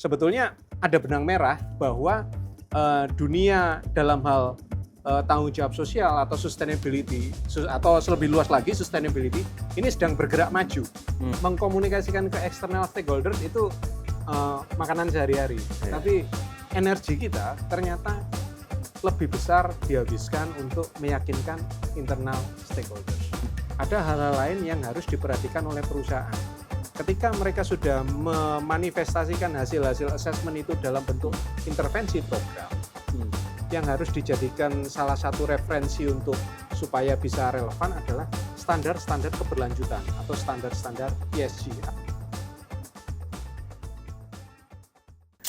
sebetulnya ada benang merah bahwa dunia dalam hal tanggung jawab sosial atau sustainability atau lebih luas lagi sustainability ini sedang bergerak maju. Mengkomunikasikan ke external stakeholders itu makanan sehari-hari. Tapi energi kita ternyata lebih besar dihabiskan untuk meyakinkan internal stakeholders. Ada hal-hal lain yang harus diperhatikan oleh perusahaan. Ketika mereka sudah memanifestasikan hasil-hasil assessment itu dalam bentuk intervensi program, yang harus dijadikan salah satu referensi untuk supaya bisa relevan adalah standar-standar keberlanjutan atau standar-standar ESG.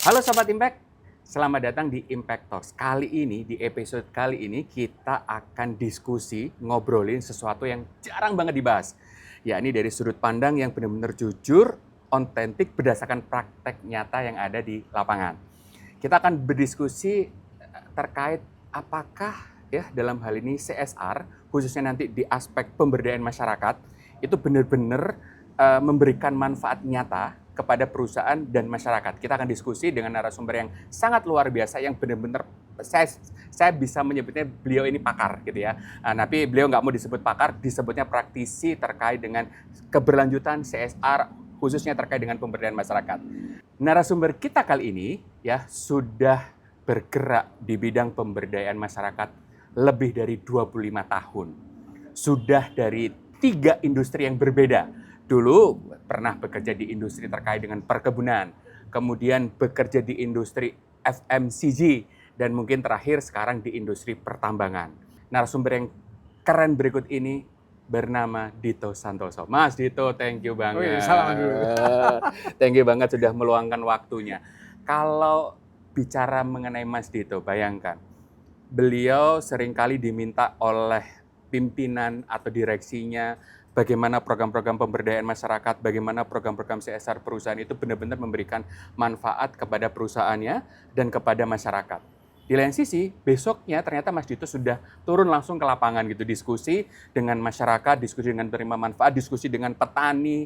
Halo Sobat Impact, selamat datang di Impact Talks. Kali ini, di episode kali ini kita akan diskusi, ngobrolin sesuatu yang jarang banget dibahas. Yakni dari sudut pandang yang benar-benar jujur, otentik, berdasarkan praktek nyata yang ada di lapangan. Kita akan berdiskusi terkait apakah ya dalam hal ini CSR, khususnya nanti di aspek pemberdayaan masyarakat, itu benar-benar memberikan manfaat nyata kepada perusahaan dan masyarakat. Kita akan diskusi dengan narasumber yang sangat luar biasa, yang benar-benar saya bisa menyebutnya beliau ini pakar gitu ya. Tapi beliau nggak mau disebut pakar, disebutnya praktisi terkait dengan keberlanjutan CSR, khususnya terkait dengan pemberdayaan masyarakat. Narasumber kita kali ini ya sudah bergerak di bidang pemberdayaan masyarakat lebih dari 25 tahun. Sudah dari 3 industri yang berbeda. Dulu pernah bekerja di industri terkait dengan perkebunan, kemudian bekerja di industri FMCG, dan mungkin terakhir sekarang di industri pertambangan. Narasumber yang keren berikut ini bernama Dito Santoso. Mas Dito, thank you banget. Salam dulu. Thank you banget sudah meluangkan waktunya. Kalau bicara mengenai Mas Dito, bayangkan, beliau seringkali diminta oleh pimpinan atau direksinya bagaimana program-program pemberdayaan masyarakat, bagaimana program-program CSR perusahaan itu benar-benar memberikan manfaat kepada perusahaannya dan kepada masyarakat. Di lain sisi, besoknya ternyata Mas Dito sudah turun langsung ke lapangan gitu, diskusi dengan masyarakat, diskusi dengan penerima manfaat, diskusi dengan petani.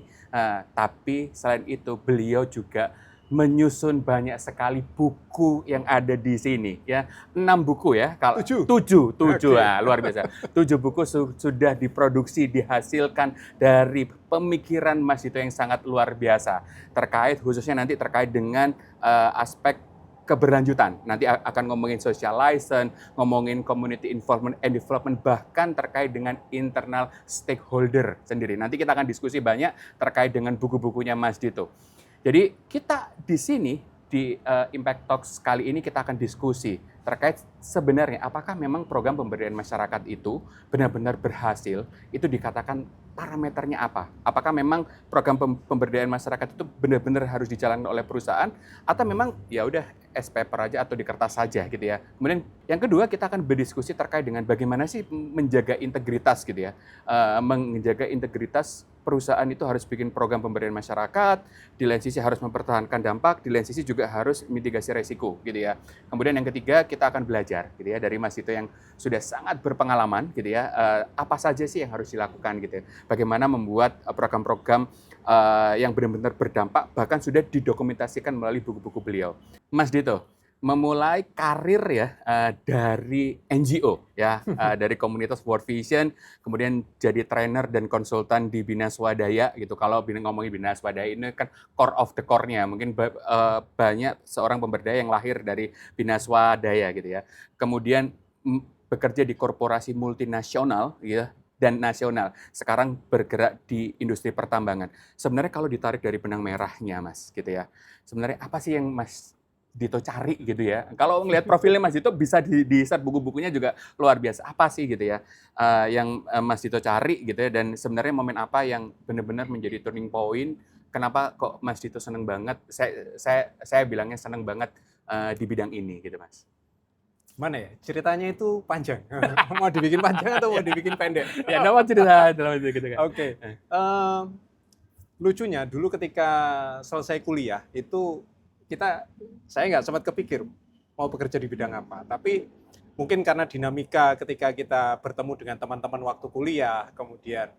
Tapi selain itu, beliau juga menyusun banyak sekali buku yang ada di sini ya. 6 buku ya, kalau 7 Okay. luar biasa. 7 buku sudah diproduksi, dihasilkan dari pemikiran Mas Dito yang sangat luar biasa terkait khususnya nanti terkait dengan aspek keberlanjutan. Nanti akan ngomongin social license, ngomongin community involvement and development, bahkan terkait dengan internal stakeholder sendiri. Nanti kita akan diskusi banyak terkait dengan buku-bukunya Mas Dito. Jadi kita di sini di Impact Talks kali ini kita akan diskusi terkait sebenarnya apakah memang program pemberdayaan masyarakat itu benar-benar berhasil, itu dikatakan parameternya apa? Apakah memang program pemberdayaan masyarakat itu benar-benar harus dijalankan oleh perusahaan atau memang ya udah paper aja atau di kertas saja gitu ya. Kemudian yang kedua kita akan berdiskusi terkait dengan bagaimana sih menjaga integritas gitu ya. Menjaga integritas perusahaan itu harus bikin program pemberdayaan masyarakat, di lain sisi harus mempertahankan dampak, di lain sisi juga harus mitigasi resiko gitu ya. Kemudian yang ketiga kita akan belajar gitu ya dari Mas Dito yang sudah sangat berpengalaman gitu ya, apa saja sih yang harus dilakukan gitu ya. Bagaimana membuat program-program yang benar-benar berdampak, bahkan sudah didokumentasikan melalui buku-buku beliau. Mas Dito, memulai karir ya dari NGO ya, dari komunitas World Vision, kemudian jadi trainer dan konsultan di Bina Swadaya gitu. Kalau ngomongin Bina Swadaya ini kan core of the core-nya, mungkin banyak seorang pemberdaya yang lahir dari Bina Swadaya gitu ya. Kemudian bekerja di korporasi multinasional ya dan nasional. Sekarang bergerak di industri pertambangan. Sebenarnya kalau ditarik dari benang merahnya Mas gitu ya. Sebenarnya apa sih yang Mas Dito cari gitu ya. Kalau ngelihat profilnya Mas Dito bisa di-search buku-bukunya juga luar biasa. Apa sih gitu ya yang Mas Dito cari gitu ya, dan sebenarnya momen apa yang benar-benar menjadi turning point, kenapa kok Mas Dito seneng banget, saya bilangnya seneng banget di bidang ini gitu Mas. Mana ya? Ceritanya itu panjang. Mau dibikin panjang atau mau dibikin pendek? Ya, nama cerita dalam itu gitu kan. Oke. Lucunya dulu ketika selesai kuliah itu saya nggak sempat kepikir mau bekerja di bidang apa. Tapi mungkin karena dinamika ketika kita bertemu dengan teman-teman waktu kuliah, kemudian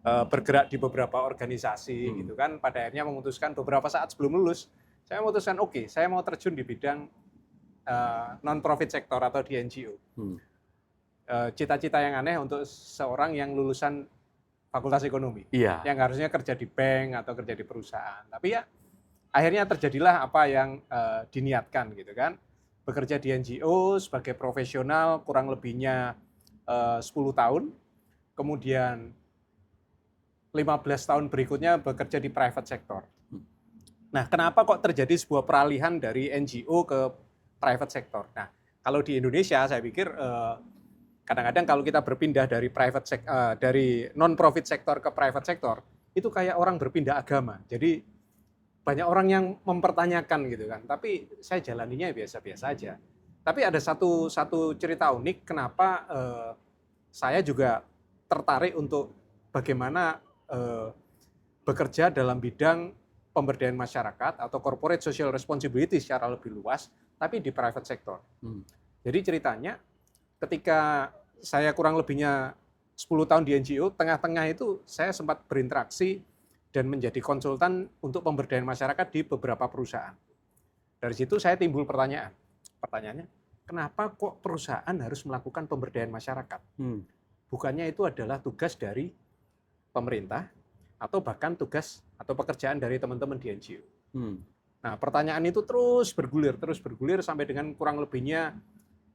bergerak di beberapa organisasi gitu kan, pada akhirnya memutuskan beberapa saat sebelum lulus saya memutuskan saya mau terjun di bidang non-profit sektor atau di NGO. Cita-cita yang aneh untuk seorang yang lulusan Fakultas Ekonomi, yang harusnya kerja di bank atau kerja di perusahaan. Tapi ya akhirnya terjadilah apa yang diniatkan gitu kan. Bekerja di NGO sebagai profesional kurang lebihnya 10 tahun, kemudian 15 tahun berikutnya bekerja di private sector. Nah, kenapa kok terjadi sebuah peralihan dari NGO ke private sector? Nah, kalau di Indonesia saya pikir kadang-kadang kalau kita berpindah dari dari non-profit sektor ke private sector, itu kayak orang berpindah agama. Jadi banyak orang yang mempertanyakan gitu kan, tapi saya jalaninya biasa-biasa aja. Tapi ada satu cerita unik kenapa saya juga tertarik untuk bagaimana bekerja dalam bidang pemberdayaan masyarakat atau corporate social responsibility secara lebih luas, tapi di private sector. Jadi ceritanya ketika saya kurang lebihnya 10 tahun di NGO, tengah-tengah itu saya sempat berinteraksi dan menjadi konsultan untuk pemberdayaan masyarakat di beberapa perusahaan. Dari situ saya timbul pertanyaan. Pertanyaannya, kenapa kok perusahaan harus melakukan pemberdayaan masyarakat? Bukannya itu adalah tugas dari pemerintah atau bahkan tugas atau pekerjaan dari teman-teman di NGO. Nah, pertanyaan itu terus bergulir sampai dengan kurang lebihnya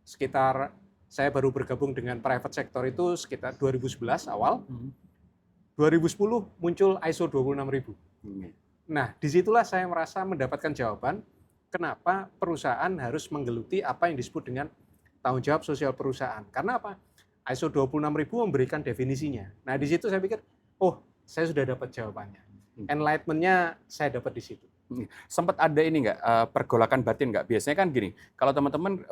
sekitar saya baru bergabung dengan private sector itu sekitar 2011 awal. 2010 muncul ISO 26000. Nah, disitulah saya merasa mendapatkan jawaban kenapa perusahaan harus menggeluti apa yang disebut dengan tanggung jawab sosial perusahaan. Karena apa? ISO 26000 memberikan definisinya. Nah, di situ saya pikir, saya sudah dapat jawabannya. Enlightenment-nya saya dapat di situ. Sempat ada ini nggak, pergolakan batin nggak? Biasanya kan gini, kalau teman-teman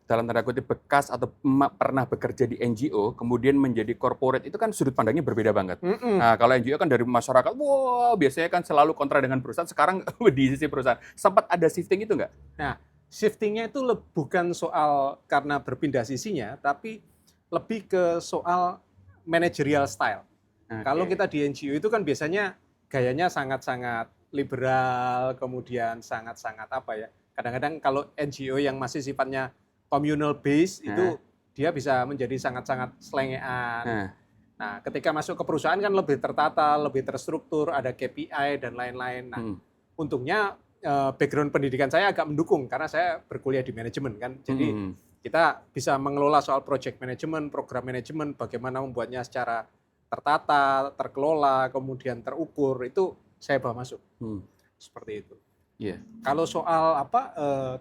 dalam tanda kutip bekas atau pernah bekerja di NGO, kemudian menjadi corporate, itu kan sudut pandangnya berbeda banget. Nah, kalau NGO kan dari masyarakat, biasanya kan selalu kontra dengan perusahaan, sekarang di sisi perusahaan. Sempat ada shifting itu nggak? Nah, shiftingnya itu bukan soal karena berpindah sisinya, tapi lebih ke soal managerial style. Kalau kita di NGO itu kan biasanya gayanya sangat-sangat liberal, kemudian sangat-sangat kadang-kadang kalau NGO yang masih sifatnya communal base itu dia bisa menjadi sangat-sangat selengean. Nah, ketika masuk ke perusahaan kan lebih tertata, lebih terstruktur, ada KPI dan lain-lain. Nah, untungnya background pendidikan saya agak mendukung karena saya berkuliah di manajemen kan. Jadi kita bisa mengelola soal project management, program management, bagaimana membuatnya secara tertata, terkelola, kemudian terukur, itu saya bawa masuk. Seperti itu. Kalau soal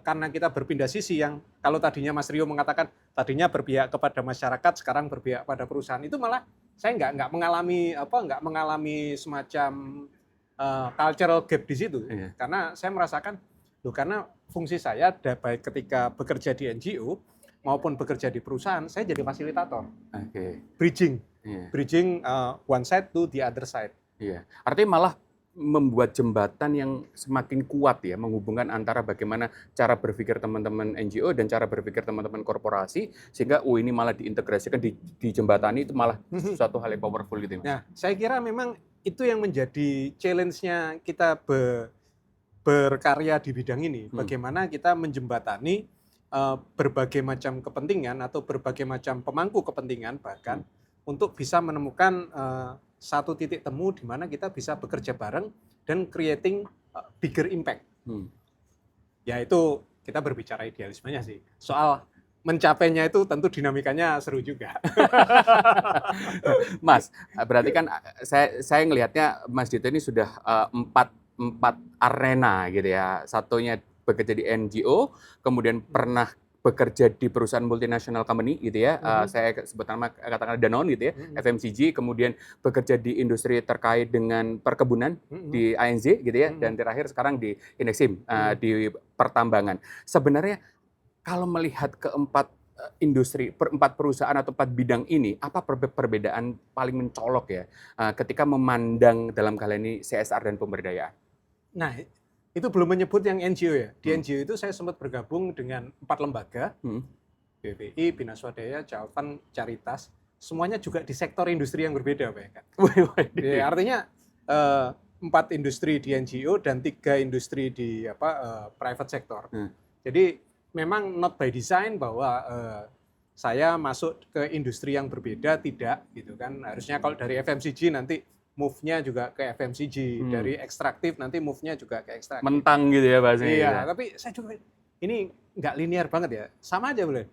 karena kita berpindah sisi yang kalau tadinya Mas Rio mengatakan tadinya berpihak kepada masyarakat, sekarang berpihak pada perusahaan, itu malah saya nggak mengalami semacam cultural gap di situ. Karena saya merasakan karena fungsi saya baik ketika bekerja di NGO maupun bekerja di perusahaan, saya jadi fasilitator. Bridging one side to the other side. Artinya malah membuat jembatan yang semakin kuat ya, menghubungkan antara bagaimana cara berpikir teman-teman NGO dan cara berpikir teman-teman korporasi, sehingga ini malah diintegrasikan, dijembatani, itu malah suatu hal yang powerful gitu. Nah, saya kira memang itu yang menjadi challenge-nya kita berkarya di bidang ini, bagaimana kita menjembatani berbagai macam kepentingan atau berbagai macam pemangku kepentingan bahkan untuk bisa menemukan satu titik temu di mana kita bisa bekerja bareng dan creating bigger impact. Yaitu kita berbicara idealismenya sih. Soal mencapainya itu tentu dinamikanya seru juga. Mas, berarti kan saya ngelihatnya Mas Dito ini sudah empat arena gitu ya. Satunya bekerja di NGO, kemudian pernah bekerja di perusahaan multinational company gitu ya, saya sebut nama katakanlah Danone gitu ya, FMCG, kemudian bekerja di industri terkait dengan perkebunan di ANZ gitu ya, dan terakhir sekarang di Indexim, di pertambangan. Sebenarnya kalau melihat keempat industri, empat perusahaan atau empat bidang ini, apa perbedaan paling mencolok ya ketika memandang dalam kali ini CSR dan pemberdayaan? Nah, itu belum menyebut yang NGO ya. Di NGO itu saya sempat bergabung dengan 4 lembaga, BPI, Bina Swadaya, Jalvan, Caritas, semuanya juga di sektor industri yang berbeda, Pak. Artinya 4 industri di NGO dan 3 industri di private sector. Jadi memang not by design bahwa saya masuk ke industri yang berbeda, tidak gitu kan. Harusnya kalau dari FMCG nanti move-nya juga ke FMCG, dari ekstraktif nanti move-nya juga ke ekstraktif. Mentang gitu ya bahasanya. Iya, gitu. tapi saya juga ini nggak linear banget ya. Sama aja boleh.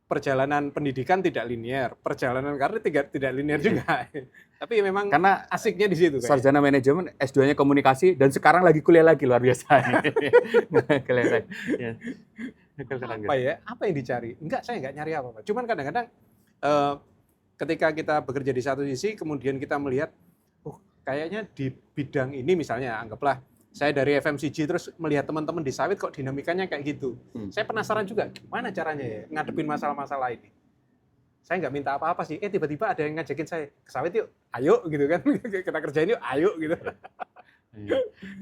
Perjalanan pendidikan tidak linear, perjalanan karir tidak linear juga. Tapi memang karena asiknya di situ. Sarjana manajemen, S2-nya komunikasi, dan sekarang lagi kuliah lagi, luar biasa. Kelihatan. Ya. Apa yang dicari? Enggak, saya nggak nyari apa-apa. Cuman kadang-kadang ketika kita bekerja di satu sisi, kemudian kita melihat, kayaknya di bidang ini misalnya, anggaplah saya dari FMCG terus melihat teman-teman di sawit kok dinamikanya kayak gitu. Saya penasaran juga gimana caranya ya ngadepin masalah-masalah ini. Saya nggak minta apa-apa sih, tiba-tiba ada yang ngajakin saya ke sawit yuk, ayo gitu kan, kita kerjain yuk, ayo gitu.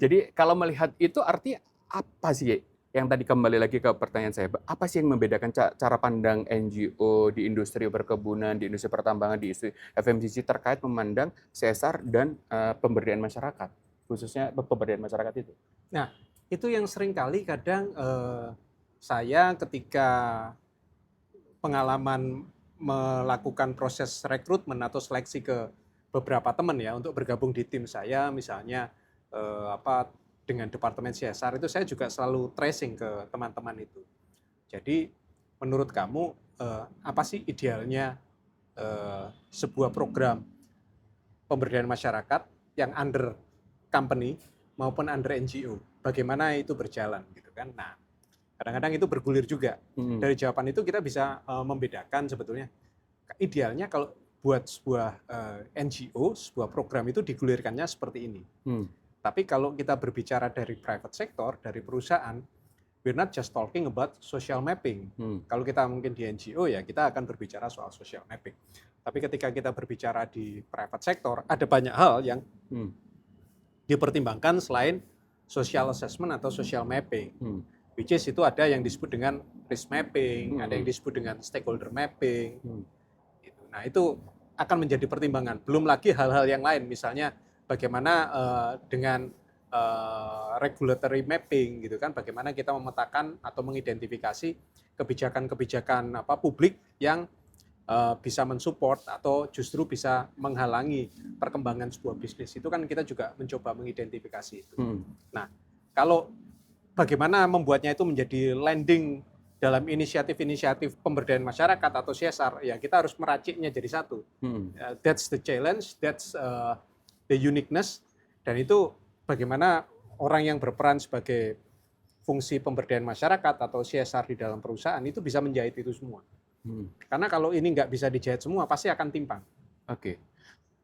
Jadi kalau melihat itu artinya apa sih yang tadi kembali lagi ke pertanyaan saya, apa sih yang membedakan cara pandang NGO di industri perkebunan, di industri pertambangan, di industri FMCG terkait memandang CSR dan pemberdayaan masyarakat, khususnya pemberdayaan masyarakat itu? Nah, itu yang sering kali kadang saya ketika pengalaman melakukan proses rekrutmen atau seleksi ke beberapa teman ya untuk bergabung di tim saya, misalnya dengan Departemen CSR itu saya juga selalu tracing ke teman-teman itu. Jadi menurut kamu apa sih idealnya sebuah program pemberdayaan masyarakat yang under company maupun under NGO? Bagaimana itu berjalan gitu kan? Nah, kadang-kadang itu bergulir juga. Dari jawaban itu kita bisa membedakan sebetulnya idealnya kalau buat sebuah NGO, sebuah program itu digulirkannya seperti ini. Tapi kalau kita berbicara dari private sector, dari perusahaan, we're not just talking about social mapping. Kalau kita mungkin di NGO ya kita akan berbicara soal social mapping. Tapi ketika kita berbicara di private sector, ada banyak hal yang dipertimbangkan selain social assessment atau social mapping. Which is itu ada yang disebut dengan risk mapping, ada yang disebut dengan stakeholder mapping. Nah itu akan menjadi pertimbangan. Belum lagi hal-hal yang lain, misalnya bagaimana dengan regulatory mapping gitu kan, bagaimana kita memetakan atau mengidentifikasi kebijakan-kebijakan publik yang bisa mensupport atau justru bisa menghalangi perkembangan sebuah bisnis. Itu kan kita juga mencoba mengidentifikasi itu. Nah, kalau bagaimana membuatnya itu menjadi landing dalam inisiatif-inisiatif pemberdayaan masyarakat atau CSR, ya kita harus meraciknya jadi satu. That's the challenge, that's the uniqueness, dan itu bagaimana orang yang berperan sebagai fungsi pemberdayaan masyarakat atau CSR di dalam perusahaan itu bisa menjahit itu semua. Karena kalau ini nggak bisa dijahit semua, pasti akan timpang. Oke.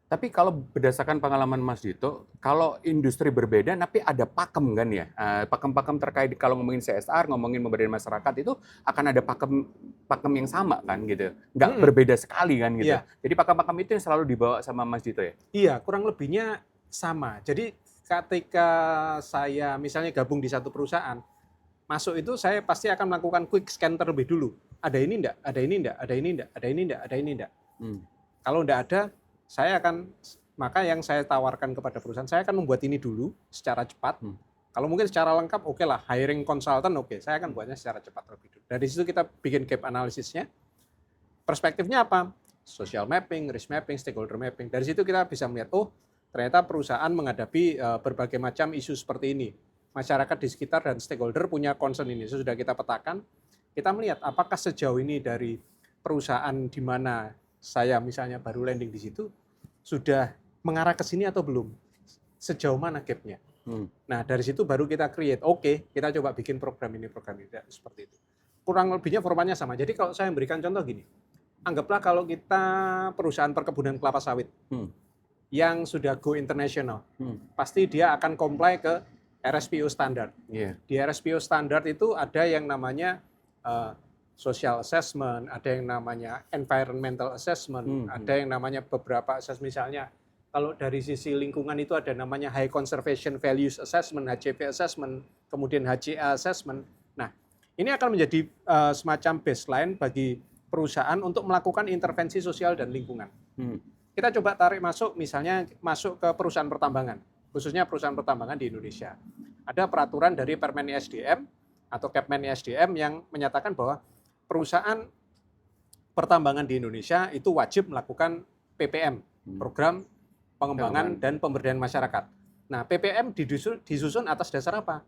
Tapi kalau berdasarkan pengalaman Mas Dito, kalau industri berbeda, tapi ada pakem kan ya? Pakem-pakem terkait kalau ngomongin CSR, ngomongin pemberdayaan masyarakat itu akan ada pakem yang sama kan gitu? Nggak berbeda sekali kan gitu? Iya. Jadi pakem-pakem itu yang selalu dibawa sama Mas Dito ya? Iya, kurang lebihnya sama. Jadi ketika saya misalnya gabung di satu perusahaan, masuk itu saya pasti akan melakukan quick scan terlebih dulu. Ada ini enggak? Ada ini enggak? Ada ini enggak? Ada ini enggak? Ada ini enggak? Kalau enggak ada, maka yang saya tawarkan kepada perusahaan, saya akan membuat ini dulu secara cepat. Kalau mungkin secara lengkap, oke lah, hiring consultant, oke, saya akan buatnya secara cepat terlebih dulu. Dari situ kita bikin gap analisisnya. Perspektifnya apa? Social mapping, risk mapping, stakeholder mapping. Dari situ kita bisa melihat, ternyata perusahaan menghadapi berbagai macam isu seperti ini. Masyarakat di sekitar dan stakeholder punya concern ini. Sudah kita petakan, kita melihat apakah sejauh ini dari perusahaan di mana saya misalnya baru landing di situ, sudah mengarah ke sini atau belum? Sejauh mana gap-nya? Nah, dari situ baru kita create, kita coba bikin program ini, seperti itu. Kurang lebihnya formatnya sama. Jadi kalau saya memberikan contoh gini, anggaplah kalau kita perusahaan perkebunan kelapa sawit yang sudah go international, pasti dia akan comply ke RSPO standar. Di RSPO standar itu ada yang namanya social assessment, ada yang namanya environmental assessment, ada yang namanya beberapa assessment, misalnya kalau dari sisi lingkungan itu ada namanya high conservation values assessment, HCV assessment, kemudian HCA assessment. Nah, ini akan menjadi semacam baseline bagi perusahaan untuk melakukan intervensi sosial dan lingkungan. Kita coba tarik masuk, misalnya masuk ke perusahaan pertambangan. khususnya perusahaan pertambangan di Indonesia. Ada peraturan dari Permen ISDM atau Kepmen ISDM yang menyatakan bahwa perusahaan pertambangan di Indonesia itu wajib melakukan PPM, program pengembangan dan pemberdayaan masyarakat. Nah, PPM disusun atas dasar apa?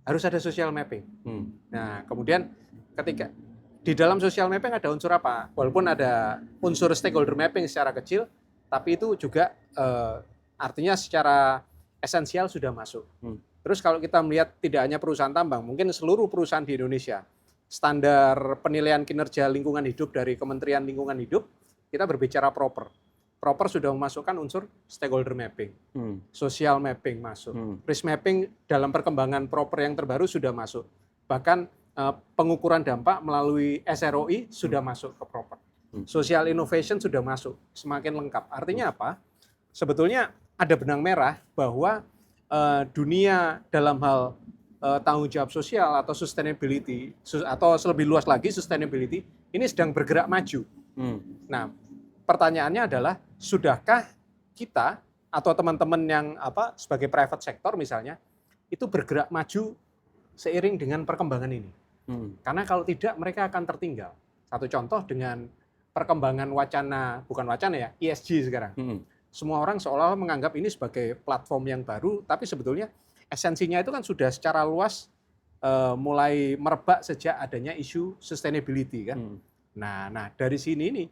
Harus ada social mapping. Nah, kemudian ketika di dalam social mapping ada unsur apa? Walaupun ada unsur stakeholder mapping secara kecil, tapi itu juga artinya secara esensial sudah masuk. Terus kalau kita melihat tidak hanya perusahaan tambang, mungkin seluruh perusahaan di Indonesia, standar penilaian kinerja lingkungan hidup dari Kementerian Lingkungan Hidup, kita berbicara proper. Proper sudah memasukkan unsur stakeholder mapping, social mapping masuk, risk mapping dalam perkembangan proper yang terbaru sudah masuk. Bahkan pengukuran dampak melalui SROI sudah masuk ke proper. Social innovation sudah masuk, semakin lengkap. Artinya apa? Sebetulnya ada benang merah bahwa dunia dalam hal tanggung jawab sosial atau sustainability, atau lebih luas lagi sustainability, ini sedang bergerak maju. Nah, pertanyaannya adalah, sudahkah kita atau teman-teman yang sebagai private sector misalnya, itu bergerak maju seiring dengan perkembangan ini? Karena kalau tidak, mereka akan tertinggal. Satu contoh dengan perkembangan bukan wacana ya, ESG sekarang. Semua orang seolah-olah menganggap ini sebagai platform yang baru, tapi sebetulnya esensinya itu kan sudah secara luas mulai merebak sejak adanya isu sustainability kan. Nah dari sini nih,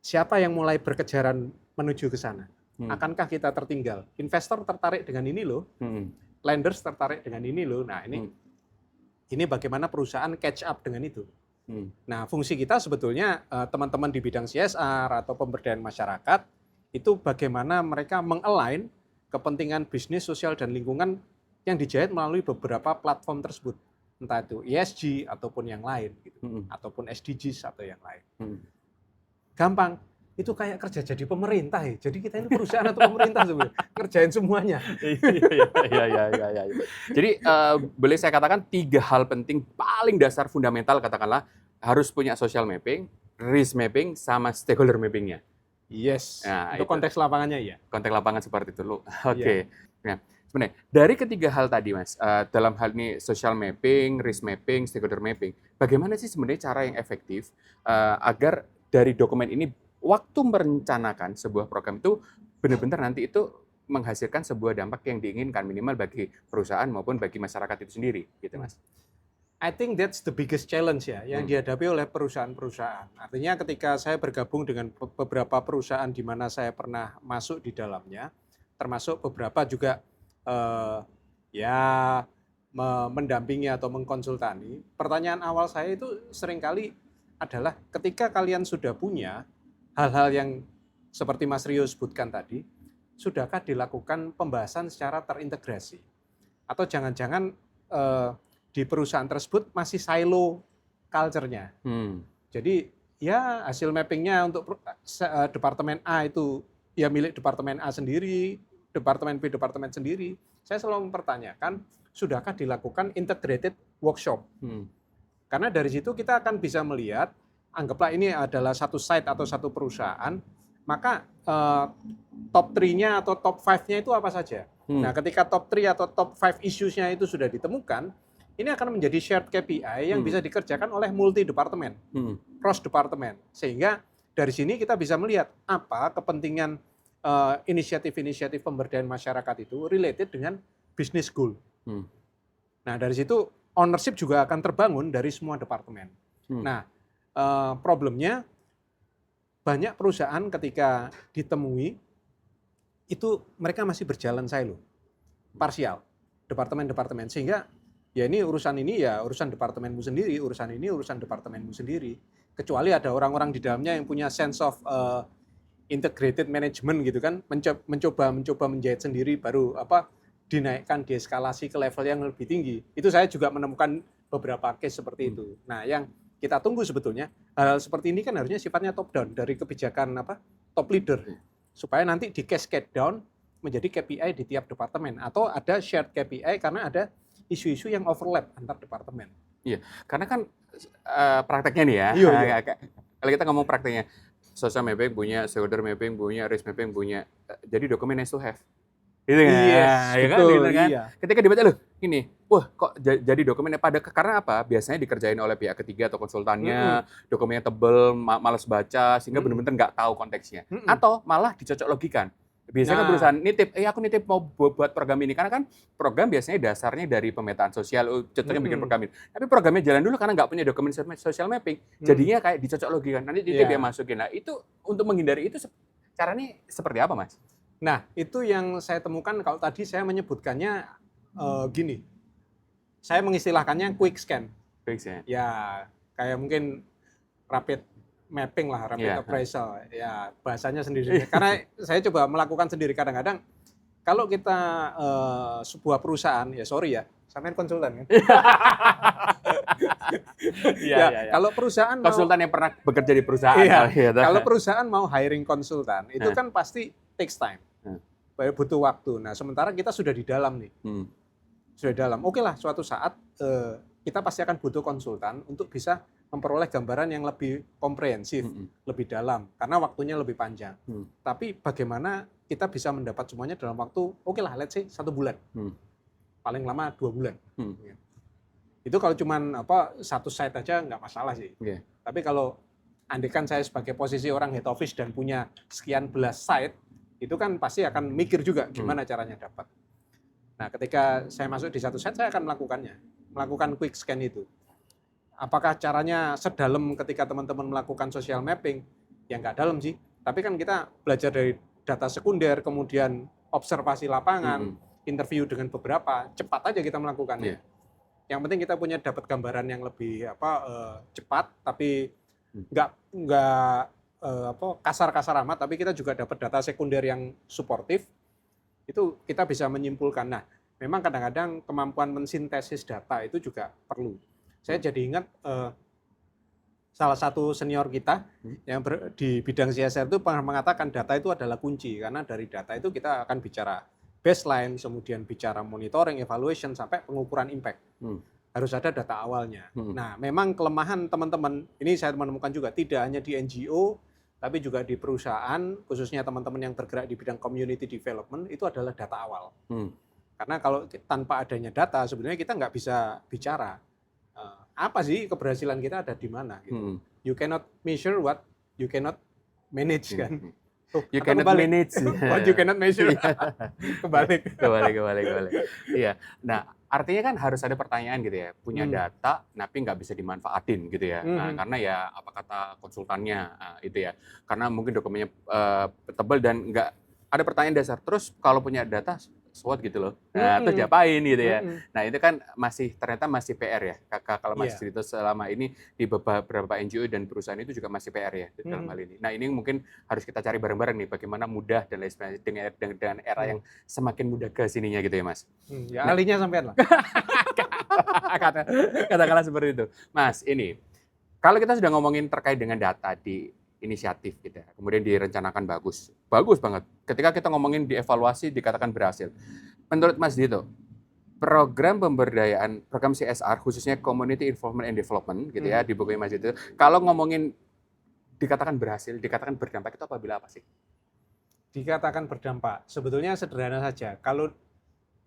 siapa yang mulai berkejaran menuju ke sana? Akankah kita tertinggal? Investor tertarik dengan ini loh, lenders tertarik dengan ini loh. Nah ini bagaimana perusahaan catch up dengan itu. Nah fungsi kita sebetulnya teman-teman di bidang CSR atau pemberdayaan masyarakat, itu bagaimana mereka mengalign kepentingan bisnis, sosial, dan lingkungan yang dijahit melalui beberapa platform tersebut. Entah itu ESG ataupun yang lain, gitu. Ataupun SDGs atau yang lain. Gampang, itu kayak kerja jadi pemerintah ya. Jadi kita ini perusahaan atau pemerintah sebenarnya, kerjain semuanya. Iya. Jadi boleh saya katakan 3 hal penting paling dasar fundamental, katakanlah harus punya social mapping, risk mapping, sama stakeholder mappingnya. Yes, nah, untuk konteks lapangannya ya. Konteks lapangan seperti itu loh. Oke. Nah, sebenarnya dari ketiga hal tadi Mas, dalam hal ini social mapping, risk mapping, stakeholder mapping, bagaimana sih sebenarnya cara yang efektif agar dari dokumen ini waktu merencanakan sebuah program itu benar-benar nanti itu menghasilkan sebuah dampak yang diinginkan, minimal bagi perusahaan maupun bagi masyarakat itu sendiri, gitu Mas. I think that's the biggest challenge ya yang dihadapi oleh perusahaan-perusahaan. Artinya ketika saya bergabung dengan beberapa perusahaan di mana saya pernah masuk di dalamnya, termasuk beberapa juga mendampingi atau mengkonsultani, pertanyaan awal saya itu seringkali adalah ketika kalian sudah punya hal-hal yang seperti Mas Rio sebutkan tadi, sudahkah dilakukan pembahasan secara terintegrasi? Atau jangan-jangan di perusahaan tersebut masih silo culture-nya. Jadi ya hasil mappingnya untuk departemen A itu ya milik departemen A sendiri, departemen B departemen sendiri. Saya selalu mempertanyakan, sudahkah dilakukan integrated workshop? Karena dari situ kita akan bisa melihat, anggaplah ini adalah satu site atau satu perusahaan, maka top 3-nya atau top 5-nya itu apa saja. Nah ketika top 3 atau top 5 issues-nya itu sudah ditemukan, ini akan menjadi shared KPI yang bisa dikerjakan oleh multi departemen, cross departemen, sehingga dari sini kita bisa melihat apa kepentingan inisiatif-inisiatif pemberdayaan masyarakat itu related dengan business goal. Nah dari situ ownership juga akan terbangun dari semua departemen. Nah problemnya banyak perusahaan ketika ditemui itu mereka masih berjalan silo, parsial, departemen-departemen, sehingga ya ini urusan departemenmu sendiri, urusan ini urusan departemenmu sendiri. Kecuali ada orang-orang di dalamnya yang punya sense of integrated management gitu kan, mencoba menjahit sendiri, baru dinaikkan, dieskalasi ke level yang lebih tinggi. Itu saya juga menemukan beberapa case seperti itu. Nah, yang kita tunggu sebetulnya hal seperti ini kan harusnya sifatnya top down dari kebijakan top leader, supaya nanti di cascade down menjadi KPI di tiap departemen, atau ada shared KPI karena ada isu-isu yang overlap antar departemen. Iya, karena kan prakteknya nih ya. Iya. Kalau kita ngomong prakteknya, social mapping punya, stakeholder mapping punya, risk mapping punya. Jadi dokumen nice to have. Gitu kan? Yes, Ya kan, betul, gitu kan? iya. Ketika dibaca, loh ini, wah kok jadi dokumennya karena apa? Biasanya dikerjain oleh pihak ketiga atau konsultannya, Mhm, dokumennya tebel, males baca, sehingga mhm, benar-benar nggak tahu konteksnya. mhm. Atau malah dicocok logikan. Biasanya kan Nah, perusahaan nitip, aku nitip mau buat program ini. Karena kan program biasanya dasarnya dari pemetaan sosial, cocoknya bikin mhm, program ini. Tapi programnya jalan dulu karena nggak punya dokumen social mapping. mhm, Jadinya kayak dicocok logikan, nanti nitip dia iya. masukin. Nah itu, untuk menghindari itu, caranya seperti apa, Mas? Nah, itu yang saya temukan kalau tadi saya menyebutkannya, gini, saya mengistilahkannya quick scan. Fix ya? Ya, kayak mungkin rapid mapping lah, rapid Iya. appraisal, ya bahasanya sendiri-sendiri. Karena saya coba melakukan sendiri kadang-kadang kalau kita, sebuah perusahaan, ya sorry ya, sampean konsultan kan? Iya, Ya, iya, iya. kalau perusahaan mau Konsultan yang pernah bekerja di perusahaan iya, kali ya. kalau perusahaan mau hiring konsultan, itu Nah, kan pasti takes time, nah, butuh waktu. Nah, sementara kita sudah di dalam nih, hmm, sudah di dalam. Oke lah, suatu saat, kita pasti akan butuh konsultan untuk bisa memperoleh gambaran yang lebih komprehensif, hmm, lebih dalam, karena waktunya lebih panjang. hmm, Tapi bagaimana kita bisa mendapat semuanya dalam waktu, oke lah, let's say 1 bulan, hmm, paling lama 2 bulan. hmm, Itu kalau cuman satu site aja nggak masalah sih. oke, Tapi kalau andaikan saya sebagai posisi orang head office dan punya sekian belas site, itu kan pasti akan mikir juga gimana caranya dapat. Nah, ketika saya masuk di satu site, saya akan melakukan quick scan itu. Apakah caranya sedalam ketika teman-teman melakukan social mapping? Ya nggak dalam sih. Tapi kan kita belajar dari data sekunder, kemudian observasi lapangan, hmm, interview dengan beberapa, cepat aja kita melakukannya. iya, Yang penting kita punya dapat gambaran yang lebih cepat, tapi hmm, nggak kasar-kasar amat, tapi kita juga dapat data sekunder yang suportif. Itu kita bisa menyimpulkan. Nah, memang kadang-kadang kemampuan mensintesis data itu juga perlu. Saya hmm, jadi ingat salah satu senior kita hmm, yang di bidang CSR itu pernah mengatakan data itu adalah kunci, karena dari data itu kita akan bicara baseline, kemudian bicara monitoring, evaluation, sampai pengukuran impact. hmm, Harus ada data awalnya. hmm, Nah, memang kelemahan teman-teman, ini saya menemukan juga tidak hanya di NGO, tapi juga di perusahaan, khususnya teman-teman yang bergerak di bidang community development, itu adalah data awal. hmm, Karena kalau tanpa adanya data, sebenarnya kita nggak bisa bicara apa sih keberhasilan kita ada di mana. Gitu. hmm, You cannot measure what you cannot manage hmm, kan. hmm. Tuh, You atau cannot kebalik. manage. What you cannot measure. Kebalik. Kebalik. Iya. Nah, artinya kan harus ada pertanyaan gitu ya. Punya Hmm. data, tapi nggak bisa dimanfaatin gitu ya. Nah, Mhm. karena ya apa kata konsultannya itu ya. Karena mungkin dokumennya tebal dan nggak ada pertanyaan dasar. Terus kalau punya data, SWOT gitu loh. Nah, terus Mhm. diapain gitu ya. Mhm. Nah, itu kan ternyata masih PR ya. Kakak kalau Mas Iya. cerita selama ini di beberapa NGO dan perusahaan itu juga masih PR ya dalam Mhm. hal ini. Nah, ini mungkin harus kita cari bareng-bareng nih bagaimana mudah dan lain sebagainya dengan era yang semakin mudah ke sininya gitu ya, Mas. Ya Nah, ahlinya sampean lah. katakanlah seperti itu. Mas, ini kalau kita sudah ngomongin terkait dengan data di inisiatif gitu ya, kemudian direncanakan bagus banget. Ketika kita ngomongin dievaluasi dikatakan berhasil. Menurut Mas Dito, program pemberdayaan, program CSR khususnya Community Involvement and Development gitu ya di bukunya Mas Dito, kalau ngomongin dikatakan berhasil, dikatakan berdampak itu apabila apa sih? Dikatakan berdampak. Sebetulnya sederhana saja. Kalau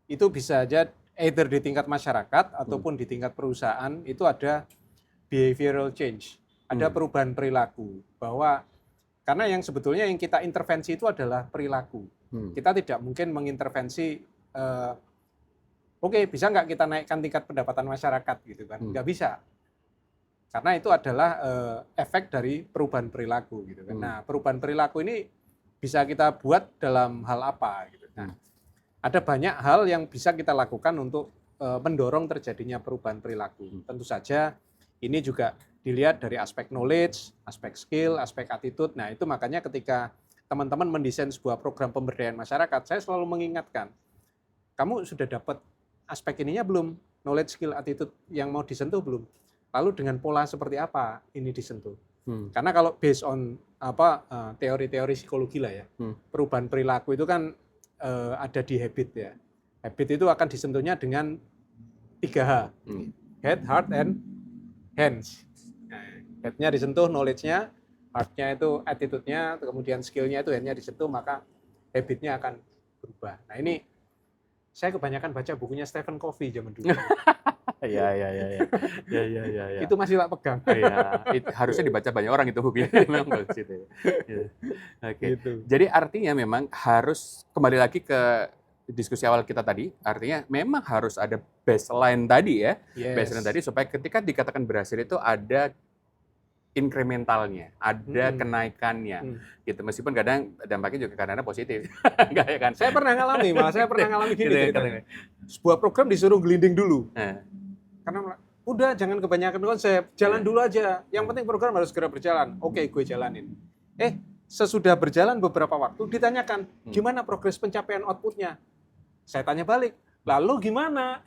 itu bisa aja either di tingkat masyarakat ataupun di tingkat perusahaan, itu ada behavioral change. Ada perubahan perilaku, bahwa karena yang sebetulnya yang kita intervensi itu adalah perilaku. Kita tidak mungkin mengintervensi oke, bisa nggak kita naikkan tingkat pendapatan masyarakat gitu kan? Nggak bisa. Karena itu adalah efek dari perubahan perilaku gitu kan. Nah, perubahan perilaku ini bisa kita buat dalam hal apa gitu. Nah, ada banyak hal yang bisa kita lakukan untuk mendorong terjadinya perubahan perilaku. Tentu saja ini juga dilihat dari aspek knowledge, aspek skill, aspek attitude. Nah, itu makanya ketika teman-teman mendesain sebuah program pemberdayaan masyarakat, saya selalu mengingatkan, kamu sudah dapat aspek ininya belum? Knowledge, skill, attitude yang mau disentuh belum? Lalu dengan pola seperti apa ini disentuh? Karena kalau based on teori-teori psikologi lah ya, perubahan perilaku itu kan ada di habit ya. Habit itu akan disentuhnya dengan 3H. Head, heart, and hands. Head-nya disentuh, knowledge-nya, heart-nya itu attitude-nya, kemudian skill-nya itu hand-nya disentuh, maka habit-nya akan berubah. Nah, ini Saya kebanyakan baca bukunya Stephen Covey zaman dulu. Iya. Itu masih tak pegang. Iya, harusnya dibaca banyak orang itu bukunya. Memang bagus itu. Iya. Oke. Gitu. Jadi artinya memang harus kembali lagi ke diskusi awal kita tadi, artinya memang harus ada baseline tadi ya. Yes. Baseline tadi supaya ketika dikatakan berhasil itu ada incrementalnya, ada kenaikannya, gitu. Meskipun kadang dampaknya juga kadang-kadang positif, enggak ya kan? Saya pernah ngalami, malah saya pernah ngalami gini. Gitu ya, ceritanya. Sebuah program disuruh gelinding dulu, Nah, karena udah jangan kebanyakan konsep, jalan dulu aja. Yang penting program harus segera berjalan. Oke, gue jalanin. Sesudah berjalan beberapa waktu ditanyakan, gimana progres pencapaian outputnya? Saya tanya balik, lalu gimana?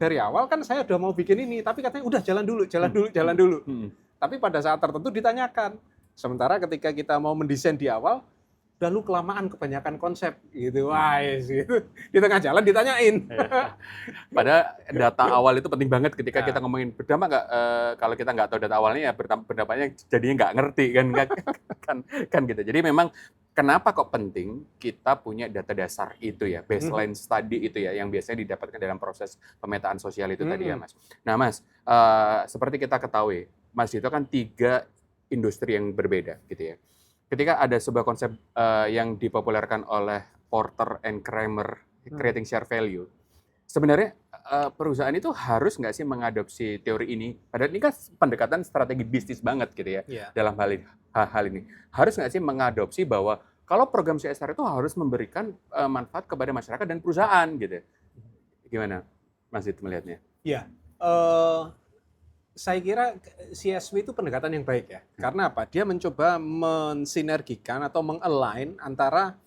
Dari awal kan saya udah mau bikin ini, tapi katanya udah jalan dulu. Tapi pada saat tertentu ditanyakan. Sementara ketika kita mau mendesain di awal, udah lu kelamaan kebanyakan konsep gitu. Wah, gitu. Di tengah jalan ditanyain. Padahal data awal itu penting banget ketika kita ngomongin berdampak nggak, kalau kita nggak tahu data awalnya ya berdampaknya jadinya nggak ngerti kan gitu. Jadi memang kenapa kok penting kita punya data dasar itu ya, baseline study itu ya, yang biasanya didapatkan dalam proses pemetaan sosial itu tadi ya Mas. Nah Mas, seperti kita ketahui, Mas itu kan 3 industri yang berbeda gitu ya. Ketika ada sebuah konsep yang dipopulerkan oleh Porter and Kramer, creating share value, sebenarnya perusahaan itu harus nggak sih mengadopsi teori ini? Padahal ini kan pendekatan strategi bisnis banget gitu ya, dalam hal ini. Harus nggak sih mengadopsi bahwa kalau program CSR itu harus memberikan manfaat kepada masyarakat dan perusahaan gitu? Gimana Mas itu melihatnya? Ya, saya kira CSV itu pendekatan yang baik ya. Karena apa? Dia mencoba mensinergikan atau mengalign antara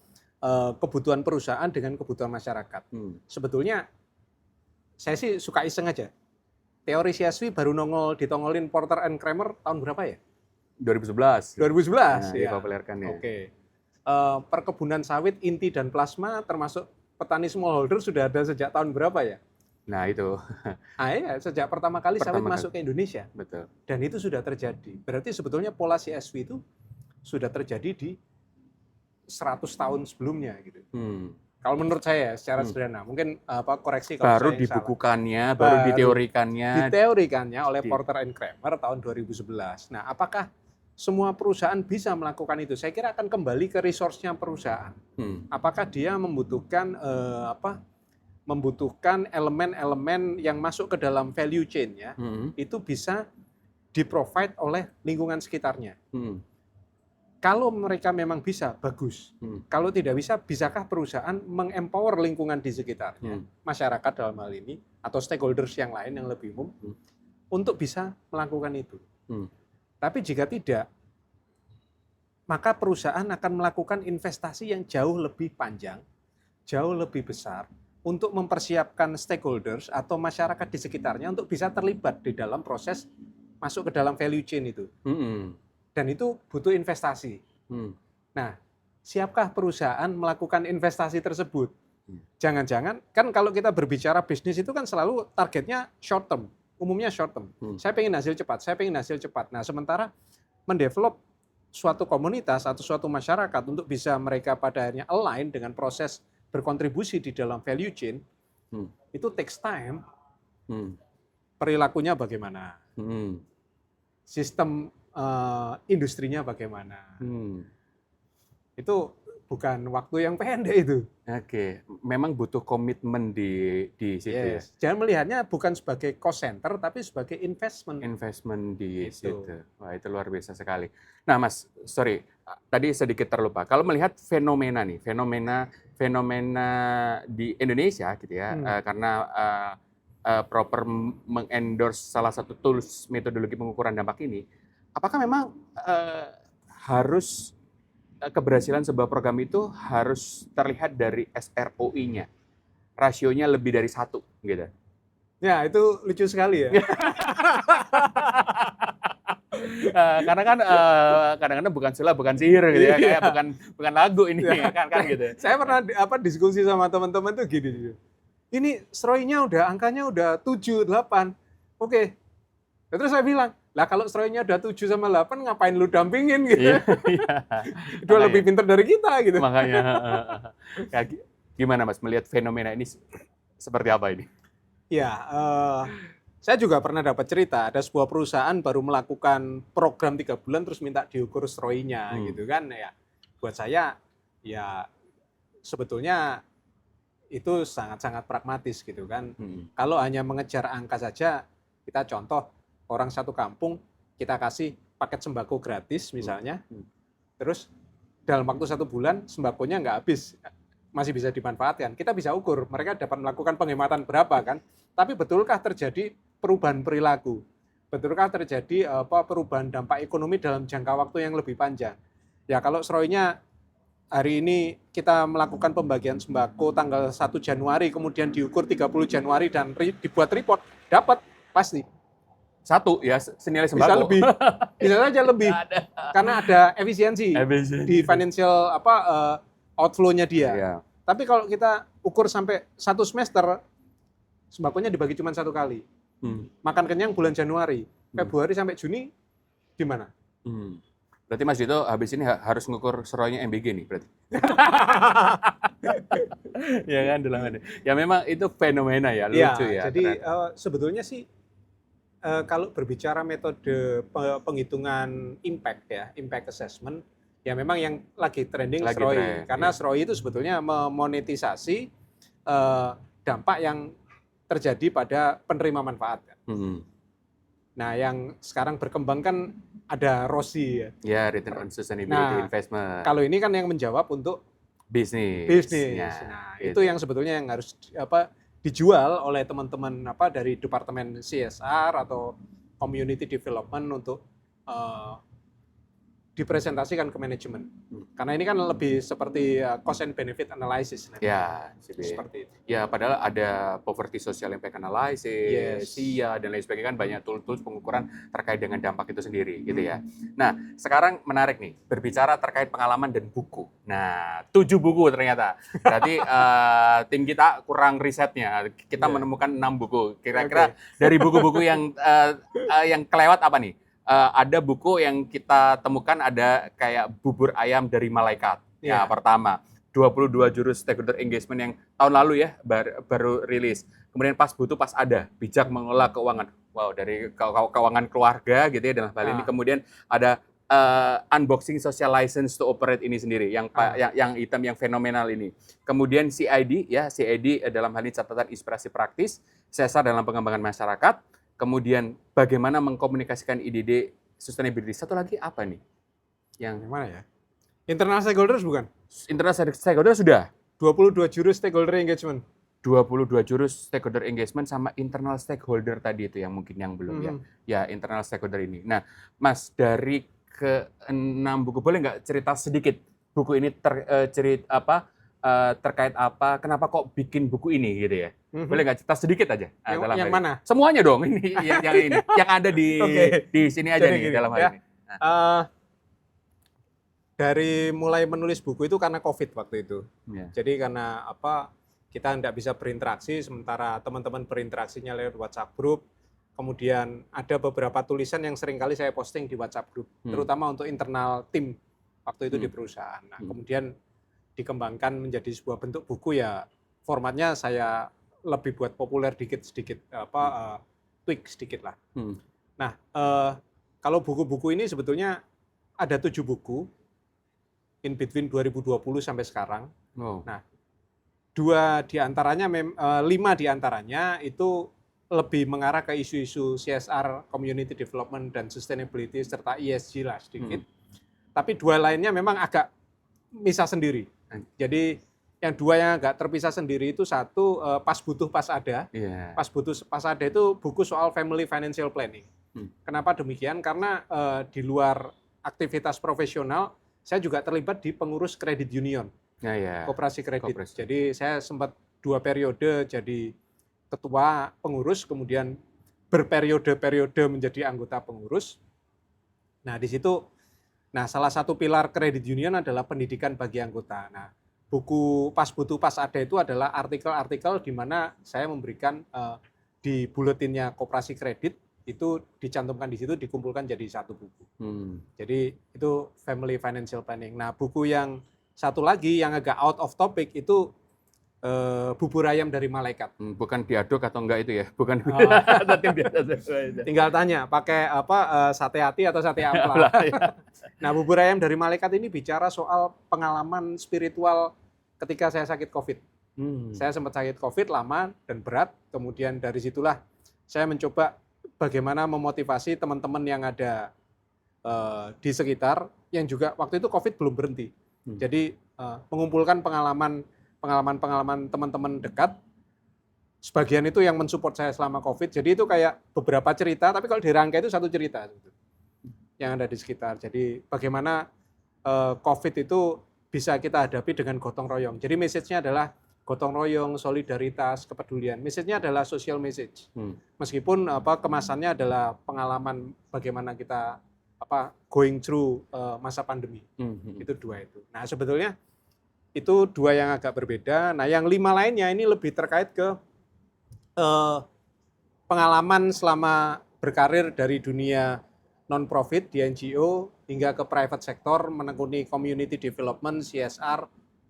kebutuhan perusahaan dengan kebutuhan masyarakat. Sebetulnya saya sih suka iseng aja. Teori CSV baru ditongolin Porter and Kramer tahun berapa ya? 2011. 2011 nah, ya. Dipopulerkan ya. Oke. Perkebunan sawit inti dan plasma termasuk petani smallholder sudah ada sejak tahun berapa ya? Nah itu. Iya, sejak pertama kali sawit masuk ke Indonesia. Betul. Dan itu sudah terjadi. Berarti sebetulnya pola CSV itu sudah terjadi di 100 tahun sebelumnya gitu. Kalau menurut saya secara sederhana, mungkin koreksi kalau baru saya dibukukannya, baru diteorikannya oleh Porter and Kramer tahun 2011. Nah, apakah semua perusahaan bisa melakukan itu? Saya kira akan kembali ke resource-nya perusahaan. Apakah dia membutuhkan elemen-elemen yang masuk ke dalam value chain-nya, itu bisa di-provide oleh lingkungan sekitarnya. Kalau mereka memang bisa, bagus. Kalau tidak bisa, bisakah perusahaan mengempower lingkungan di sekitarnya, masyarakat dalam hal ini, atau stakeholders yang lain yang lebih umum, untuk bisa melakukan itu. Tapi jika tidak, maka perusahaan akan melakukan investasi yang jauh lebih panjang, jauh lebih besar, untuk mempersiapkan stakeholders atau masyarakat di sekitarnya untuk bisa terlibat di dalam proses masuk ke dalam value chain itu. Dan itu butuh investasi. Nah, siapkah perusahaan melakukan investasi tersebut? Jangan-jangan, kan kalau kita berbicara bisnis itu kan selalu targetnya short term, umumnya short term. Saya pengen hasil cepat. Nah, sementara mendevelop suatu komunitas atau suatu masyarakat untuk bisa mereka pada akhirnya align dengan proses berkontribusi di dalam value chain, itu takes time. Perilakunya bagaimana? Sistem industrinya bagaimana? Itu bukan waktu yang pendek itu. Oke, memang butuh komitmen di situ. Yes. Jangan melihatnya bukan sebagai cost center, tapi sebagai investment. Investment di Gitu. situ. Wah, itu luar biasa sekali. Nah, Mas, sorry, tadi sedikit terlupa. Kalau melihat fenomena di Indonesia gitu ya, karena proper mengendorse salah satu tools metodologi pengukuran dampak ini, apakah memang harus keberhasilan sebuah program itu harus terlihat dari SROI-nya, rasionya lebih dari 1 gitu? Ya, itu lucu sekali ya. Karena kan kadang-kadang bukan sulap, bukan sihir gitu ya, kayak bukan lagu ini kan gitu. Saya pernah diskusi sama teman-teman tuh gini. Ini SROI-nya angkanya udah 7, 8. Oke. Terus saya bilang, lah kalau SROI-nya udah 7 sama 8 ngapain lu dampingin gitu. Udah lebih pintar dari kita gitu. Makanya gimana Mas melihat fenomena ini seperti apa ini? Ya, saya juga pernah dapat cerita, ada sebuah perusahaan baru melakukan program 3 bulan terus minta diukur ROI-nya gitu kan. Ya, buat saya ya sebetulnya itu sangat-sangat pragmatis gitu kan. Kalau hanya mengejar angka saja, kita contoh orang satu kampung kita kasih paket sembako gratis misalnya, terus dalam waktu 1 bulan sembakonya nggak habis, masih bisa dimanfaatkan. Kita bisa ukur mereka dapat melakukan penghematan berapa kan. Tapi betulkah terjadi perubahan perilaku? Betulkah terjadi perubahan dampak ekonomi dalam jangka waktu yang lebih panjang? Ya kalau ROI-nya hari ini kita melakukan pembagian sembako tanggal 1 Januari, kemudian diukur 30 Januari dan dibuat report, dapat pasti. Satu ya, senilai Bisa sembako. lebih, bisa saja lebih, karena ada efisiensi di financial outflow-nya dia. Iya. Tapi kalau kita ukur sampai 1 semester, sembakonya dibagi cuma 1 kali. Makan kenyang bulan Januari, Februari sampai Juni di mana? Berarti Mas Dito habis ini harus ngukur ROI-nya MBG nih berarti. Ya kan dalam ya memang itu fenomena ya, lucu ya. Jadi sebetulnya sih kalau berbicara metode penghitungan impact ya, impact assessment, ya memang yang lagi trending ROI. Karena ROI itu sebetulnya memonetisasi dampak yang terjadi pada penerima manfaat. Nah, yang sekarang berkembang kan ada ROSI ya. Ya, Return on Sustainability Investment. Kalau ini kan yang menjawab untuk bisnis. Ya, nah, itu yang sebetulnya yang harus dijual oleh teman-teman dari departemen CSR atau community development untuk dipresentasikan ke manajemen. Karena ini kan lebih seperti cost and benefit analysis. Ya, seperti itu. Ya, padahal ada poverty social impact analysis, SIA dan lain sebagainya kan banyak tools pengukuran terkait dengan dampak itu sendiri, gitu ya. Nah, sekarang menarik nih, berbicara terkait pengalaman dan buku. Nah, 7 buku ternyata. Berarti tim kita kurang risetnya. Kita menemukan 6 buku. Kira-kira dari buku-buku yang kelewat apa nih? Ada buku yang kita temukan ada kayak Bubur Ayam dari Malaikat. Ya, pertama. 22 jurus stakeholder engagement yang tahun lalu ya baru rilis. Kemudian Pas Butuh Pas Ada, bijak mengelola keuangan. Wow, dari keuangan keluarga gitu ya dalam hal ini. Kemudian ada unboxing social license to operate ini sendiri yang hitam yang fenomenal ini. Kemudian CID ya, CID dalam hal ini catatan inspirasi praktis, CSR dalam pengembangan masyarakat. Kemudian bagaimana mengkomunikasikan IDD sustainability. Satu lagi apa nih? Yang mana ya? Internal stakeholders bukan? Internal stakeholder sudah. 22 jurus stakeholder engagement. 22 jurus stakeholder engagement sama internal stakeholder tadi itu yang mungkin yang belum ya. Ya, internal stakeholder ini. Nah, Mas, dari ke-6 buku boleh nggak cerita sedikit buku ini terkait apa, kenapa kok bikin buku ini gitu ya? Boleh nggak cerita sedikit aja? Yang mana? Semuanya dong ini yang ini, yang ada di sini aja nih dalam hal ini. Dari mulai menulis buku itu karena COVID waktu itu. Jadi karena kita tidak bisa berinteraksi, sementara teman-teman berinteraksinya lewat WhatsApp group. Kemudian ada beberapa tulisan yang seringkali saya posting di WhatsApp group, terutama untuk internal tim waktu itu di perusahaan. Nah, kemudian dikembangkan menjadi sebuah bentuk buku ya, formatnya saya lebih buat populer sedikit tweak sedikit lah. Nah, kalau buku-buku ini sebetulnya ada 7 buku in between 2020 sampai sekarang. Nah, 5 diantaranya itu lebih mengarah ke isu-isu CSR, community development dan sustainability serta ESG lah sedikit. Tapi 2 lainnya memang agak misah sendiri. Jadi yang 2 yang agak terpisah sendiri itu satu Pas Butuh Pas Ada. Pas Butuh Pas Ada itu buku soal family financial planning. Kenapa demikian? Karena di luar aktivitas profesional, saya juga terlibat di pengurus kredit union, koperasi kredit. Jadi saya sempat 2 periode jadi ketua pengurus, kemudian berperiode-periode menjadi anggota pengurus. Nah, di situ, salah satu pilar kredit union adalah pendidikan bagi anggota. Nah, buku Pas Butuh Pas Ada itu adalah artikel-artikel di mana saya memberikan di buletinnya koperasi kredit, itu dicantumkan di situ, dikumpulkan jadi 1 buku. Jadi itu family financial planning. Nah, buku yang satu lagi yang agak out of topic itu bubur ayam dari malaikat. Bukan diaduk atau enggak itu ya? Bukan. Oh. Atau tim biasa. Tinggal tanya pakai apa sate hati atau sate ampla. Nah, bubur ayam dari malaikat ini bicara soal pengalaman spiritual ketika saya sakit COVID. Saya sempat sakit COVID lama dan berat, kemudian dari situlah saya mencoba bagaimana memotivasi teman-teman yang ada di sekitar yang juga waktu itu COVID belum berhenti. Jadi mengumpulkan pengalaman teman-teman dekat, sebagian itu yang mensupport saya selama COVID. Jadi itu kayak beberapa cerita, tapi kalau dirangkai itu satu cerita yang ada di sekitar. Jadi bagaimana COVID itu bisa kita hadapi dengan gotong royong. Jadi message-nya adalah gotong royong, solidaritas, kepedulian. Message-nya adalah social message. Meskipun kemasannya adalah pengalaman bagaimana kita going through masa pandemi. Itu dua itu. Nah, sebetulnya itu dua yang agak berbeda. Nah, yang 5 lainnya ini lebih terkait ke pengalaman selama berkarir dari dunia non-profit di NGO hingga ke private sector, menekuni community development, CSR,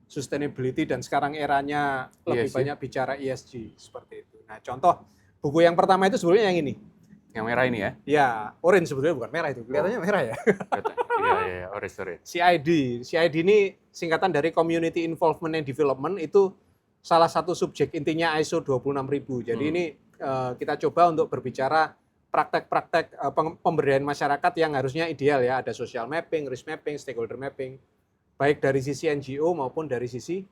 sustainability, dan sekarang eranya lebih banyak bicara ESG seperti itu. Nah, contoh buku yang pertama itu sebenarnya yang ini. Yang merah ini ya? Ya, orange sebetulnya, bukan merah itu. Kelihatannya merah ya. Iya, orange. CID ini singkatan dari Community Involvement and Development, itu salah satu subjek intinya ISO 26000. Jadi ini kita coba untuk berbicara praktek-praktek pemberdayaan masyarakat yang harusnya ideal ya. Ada social mapping, risk mapping, stakeholder mapping, baik dari sisi NGO maupun dari sisi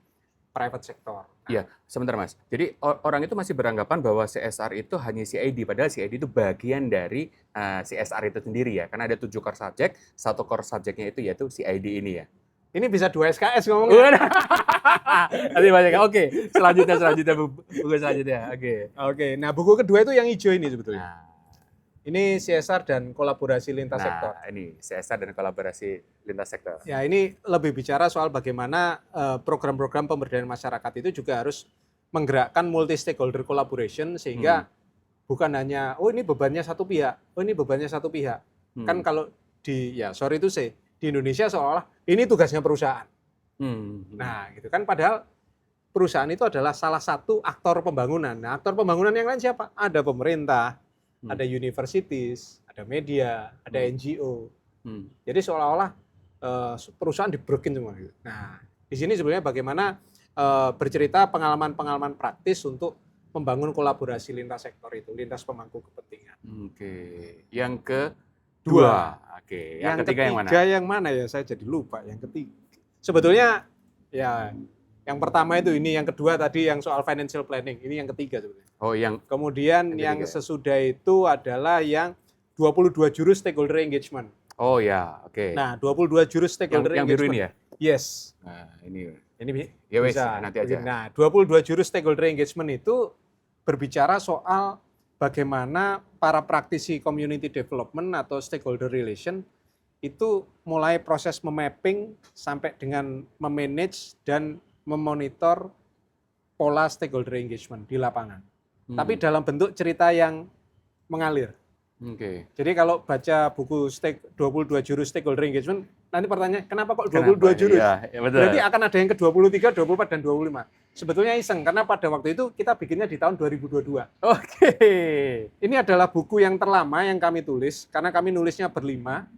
private sector. Iya, sebentar Mas. Jadi orang itu masih beranggapan bahwa CSR itu hanya CID, padahal CID itu bagian dari CSR itu sendiri ya. Karena ada 7 core subject, satu core subjectnya itu yaitu CID ini ya. Ini bisa 2 SKS ngomongnya. Nanti banyak. Oke, selanjutnya buku selanjutnya. Oke. Nah buku kedua itu yang hijau ini sebetulnya. Ini CSR dan kolaborasi lintas sektor. Ini CSR dan kolaborasi lintas sektor. Ya, ini lebih bicara soal bagaimana program-program pemberdayaan masyarakat itu juga harus menggerakkan multi stakeholder collaboration sehingga bukan hanya ini bebannya satu pihak, ini bebannya satu pihak. Kan kalau di Indonesia seolah ini tugasnya perusahaan. Nah, gitu kan, padahal perusahaan itu adalah salah satu aktor pembangunan. Nah, aktor pembangunan yang lain siapa? Ada pemerintah, ada universities, ada media, ada NGO. Jadi seolah-olah perusahaan dibrekin semua. Nah, di sini sebenarnya bagaimana bercerita pengalaman-pengalaman praktis untuk membangun kolaborasi lintas sektor itu, lintas pemangku kepentingan. Oke. Yang kedua. Oke. Yang ketiga yang mana? Yang mana ya? Saya jadi lupa. Yang ketiga. Sebetulnya ya yang pertama itu ini, yang kedua tadi yang soal financial planning. Ini yang ketiga sebenarnya. Oh, kemudian yang sesudah itu adalah yang 22 jurus stakeholder engagement. Oh ya, oke. Nah, 22 jurus stakeholder yang engagement. Yang biru ini ya? Yes. Nah, ini ya bisa nanti aja. Nah, 22 jurus stakeholder engagement itu berbicara soal bagaimana para praktisi community development atau stakeholder relation itu mulai proses memapping sampai dengan memanage dan memonitor pola stakeholder engagement di lapangan. Tapi dalam bentuk cerita yang mengalir. Oke. Jadi kalau baca buku 22 jurus stakeholder engagement, nanti pertanyaan kenapa kok 22 jurus? Ya, betul. Berarti akan ada yang ke-23, 24, dan 25. Sebetulnya iseng, karena pada waktu itu kita bikinnya di tahun 2022. Oke. Ini adalah buku yang terlama yang kami tulis, karena kami nulisnya berlima,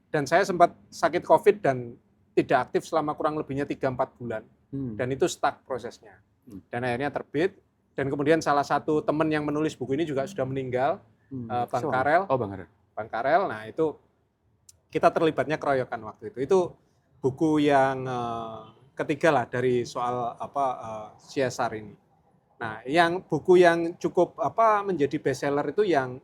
dan saya sempat sakit COVID dan tidak aktif selama kurang lebihnya 3-4 bulan. Dan itu stuck prosesnya. Dan akhirnya terbit, dan kemudian salah satu teman yang menulis buku ini juga sudah meninggal, Bang Karel. Oh, Bang Karel. Bang Karel, nah itu kita terlibatnya keroyokan waktu itu. Itu buku yang ketiga lah dari soal CSR ini. Nah, yang buku yang cukup menjadi bestseller itu yang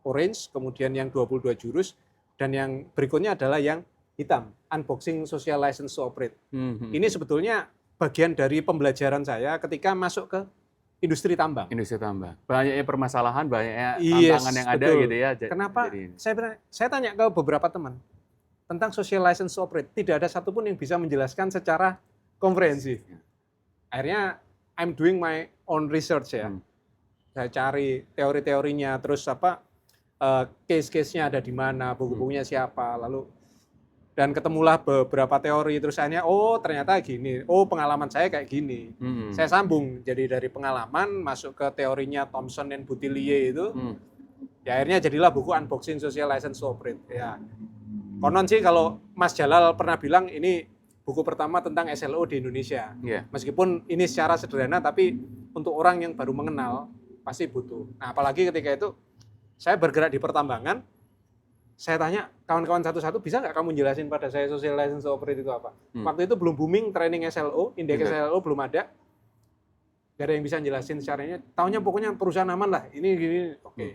orange, kemudian yang 22 jurus, dan yang berikutnya adalah yang hitam, Unboxing Social License to Operate. Ini sebetulnya bagian dari pembelajaran saya ketika masuk ke industri tambang. Industri tambang. Banyaknya permasalahan, banyaknya tantangan yang ada gitu ya. Kenapa? Saya tanya ke beberapa teman tentang social license to operate. Tidak ada satupun yang bisa menjelaskan secara komprehensif. Akhirnya I'm doing my own research ya. Saya cari teori-teorinya, terus case-case-nya ada di mana, buku-bukunya siapa, lalu Dan ketemulah beberapa teori, terus akhirnya, oh ternyata gini, oh pengalaman saya kayak gini. Saya sambung, jadi dari pengalaman masuk ke teorinya Thomson dan Boutillier itu, ya akhirnya jadilah buku Unboxing Social License to Operate. Ya. Konon sih kalau Mas Jalal pernah bilang ini buku pertama tentang SLO di Indonesia. Yeah. Meskipun ini secara sederhana, tapi untuk orang yang baru mengenal, pasti butuh. Nah apalagi ketika itu, saya bergerak di pertambangan, saya tanya kawan-kawan satu-satu, bisa nggak kamu jelasin pada saya social license to operate itu apa? Waktu itu belum booming training SLO, indeks SLO belum ada. Gak ada yang bisa jelasin caranya. Taunya pokoknya perusahaan aman lah, ini gini, oke.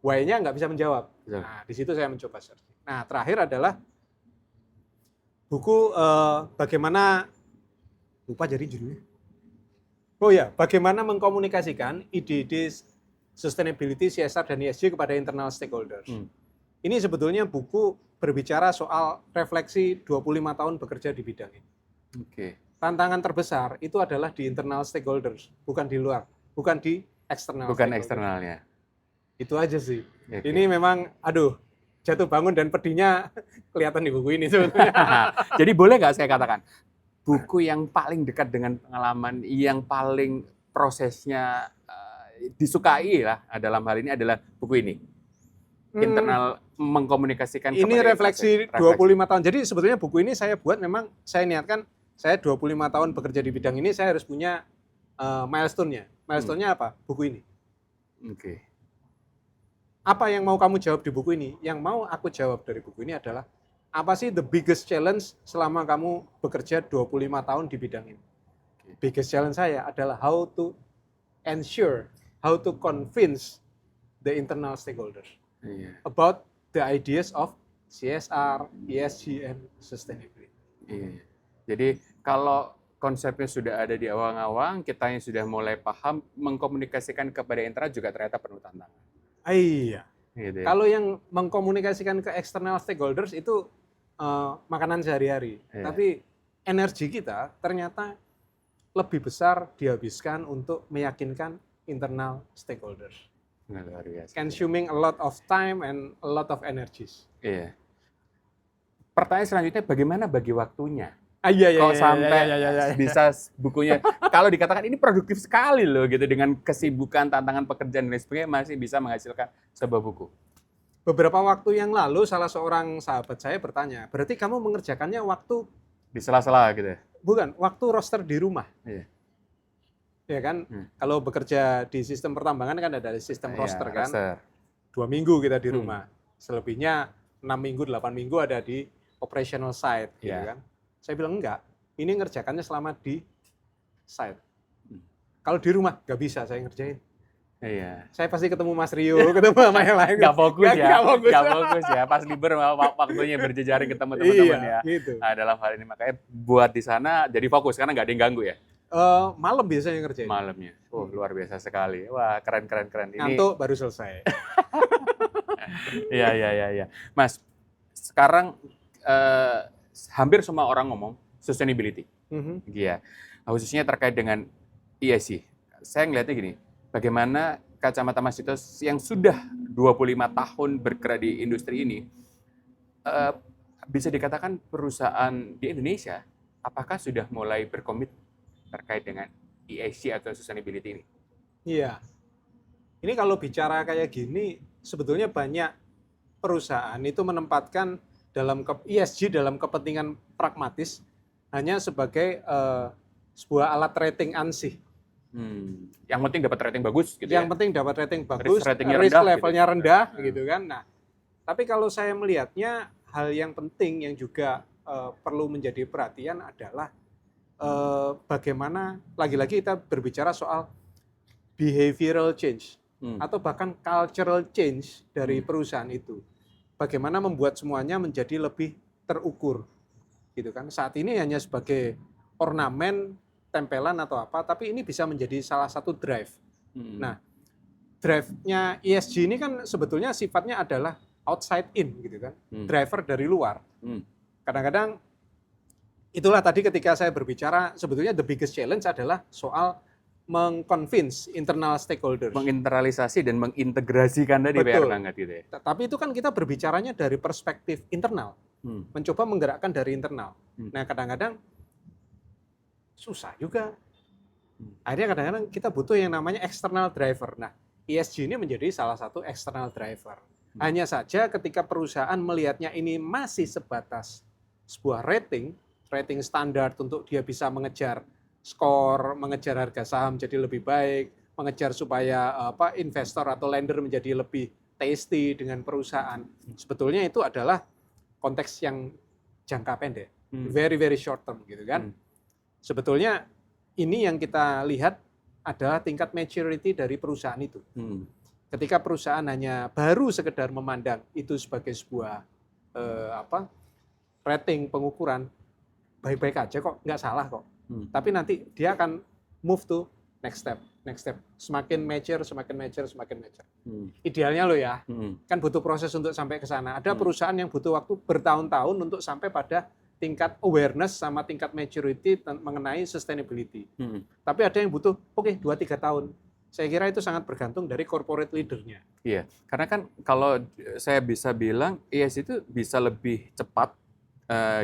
Why-nya nggak bisa menjawab. Nah, di situ saya mencoba search. Nah, terakhir adalah buku bagaimana, lupa jadi judulnya. Oh ya, bagaimana mengkomunikasikan ide-ide sustainability, CSR, dan ESG kepada internal stakeholders. Ini sebetulnya buku berbicara soal refleksi 25 tahun bekerja di bidang ini. Tantangan terbesar itu adalah di internal stakeholders, bukan di luar, bukan di eksternal. Bukan eksternalnya. Itu aja sih. Ini memang, jatuh bangun dan pedihnya kelihatan di buku ini sebetulnya. Jadi boleh nggak saya katakan, buku yang paling dekat dengan pengalaman, yang paling prosesnya disukai lah dalam hal ini adalah buku ini? Internal mengkomunikasikan ini refleksi 25 tahun. Jadi sebetulnya buku ini saya buat memang saya niatkan saya 25 tahun bekerja di bidang ini, saya harus punya milestone-nya. Milestone-nya apa? Buku ini. Apa yang mau kamu jawab di buku ini? Yang mau aku jawab dari buku ini adalah apa sih the biggest challenge selama kamu bekerja 25 tahun di bidang ini? Biggest challenge saya adalah how to ensure, how to convince the internal stakeholders about the ideas of CSR, ESG, and sustainability. Jadi kalau konsepnya sudah ada di awang-awang, kita yang sudah mulai paham, mengkomunikasikan kepada internal juga ternyata penuh tantangan. Iya. Gitu ya. Kalau yang mengkomunikasikan ke external stakeholders itu makanan sehari-hari. Tapi energi kita ternyata lebih besar dihabiskan untuk meyakinkan internal stakeholders. Luar biasa. Consuming a lot of time and a lot of energies. Iya. Pertanyaan selanjutnya, bagaimana bagi waktunya? Iya. Kok sampai bisa bukunya, kalau dikatakan ini produktif sekali loh gitu, dengan kesibukan, tantangan pekerjaan dan lain sebagainya, masih bisa menghasilkan sebuah buku. Beberapa waktu yang lalu salah seorang sahabat saya bertanya, berarti kamu mengerjakannya waktu di sela-sela gitu ya? Bukan, waktu roster di rumah. Iya. Ya kan, kalau bekerja di sistem pertambangan kan ada sistem roster kan. Roster. 2 minggu kita di rumah. Selebihnya 6 minggu, 8 minggu ada di operational site gitu kan. Saya bilang enggak, ini ngerjakannya selama di site. Kalau di rumah nggak bisa saya ngerjain. Iya. Saya pasti ketemu Mas Rio, ketemu sama yang lain. Nggak fokus ya. Nggak fokus ya. Pas liber waktunya berjejaring ketemu teman-teman ya. Gitu. Nah, dalam hal ini makanya buat di sana jadi fokus karena nggak ada yang ganggu ya. Malam biasanya ngerjain. Malamnya. Luar biasa sekali. Wah, keren. Ini ngantuk baru selesai. Iya. Mas, sekarang hampir semua orang ngomong sustainability. Iya. Khususnya terkait dengan ESG. Saya ngelihatnya gini, bagaimana kacamata Mas Dito yang sudah 25 tahun bergerak di industri ini, bisa dikatakan perusahaan di Indonesia, apakah sudah mulai berkomit terkait dengan ESG atau sustainability ini? Iya. Ini kalau bicara kayak gini, sebetulnya banyak perusahaan itu menempatkan dalam ESG dalam kepentingan pragmatis hanya sebagai sebuah alat rating ansih. Yang penting dapat rating bagus gitu. Yang penting dapat rating bagus, risk levelnya rendah gitu kan. Nah, tapi kalau saya melihatnya hal yang penting yang juga perlu menjadi perhatian adalah bagaimana lagi-lagi kita berbicara soal behavioral change atau bahkan cultural change dari perusahaan itu. Bagaimana membuat semuanya menjadi lebih terukur, gitu kan? Saat ini hanya sebagai ornamen, tempelan atau apa, tapi ini bisa menjadi salah satu drive. Nah, drive-nya ESG ini kan sebetulnya sifatnya adalah outside in, gitu kan? Driver dari luar. Kadang-kadang itulah tadi ketika saya berbicara, sebetulnya the biggest challenge adalah soal meng-convince internal stakeholders. Menginternalisasi dan mengintegrasikan tadi PR banget gitu ya. Tapi itu kan kita berbicaranya dari perspektif internal. mencoba menggerakkan dari internal. Hmm. Nah, kadang-kadang susah juga. Akhirnya kadang-kadang kita butuh yang namanya external driver. Nah, ESG ini menjadi salah satu external driver. Hanya saja ketika perusahaan melihatnya ini masih sebatas sebuah rating standar untuk dia bisa mengejar skor, mengejar harga saham jadi lebih baik, mengejar supaya investor atau lender menjadi lebih tasty dengan perusahaan. Sebetulnya itu adalah konteks yang jangka pendek, very very short term gitu kan. Sebetulnya ini yang kita lihat adalah tingkat maturity dari perusahaan itu. Ketika perusahaan hanya baru sekedar memandang itu sebagai sebuah rating pengukuran, baik-baik aja kok, nggak salah kok. Tapi nanti dia akan move to next step. Semakin mature. Idealnya loh ya, kan butuh proses untuk sampai ke sana. Ada perusahaan yang butuh waktu bertahun-tahun untuk sampai pada tingkat awareness sama tingkat maturity mengenai sustainability. Tapi ada yang butuh, 2-3 tahun. Saya kira itu sangat bergantung dari corporate leader-nya. Iya, karena kan kalau saya bisa bilang, ESG itu bisa lebih cepat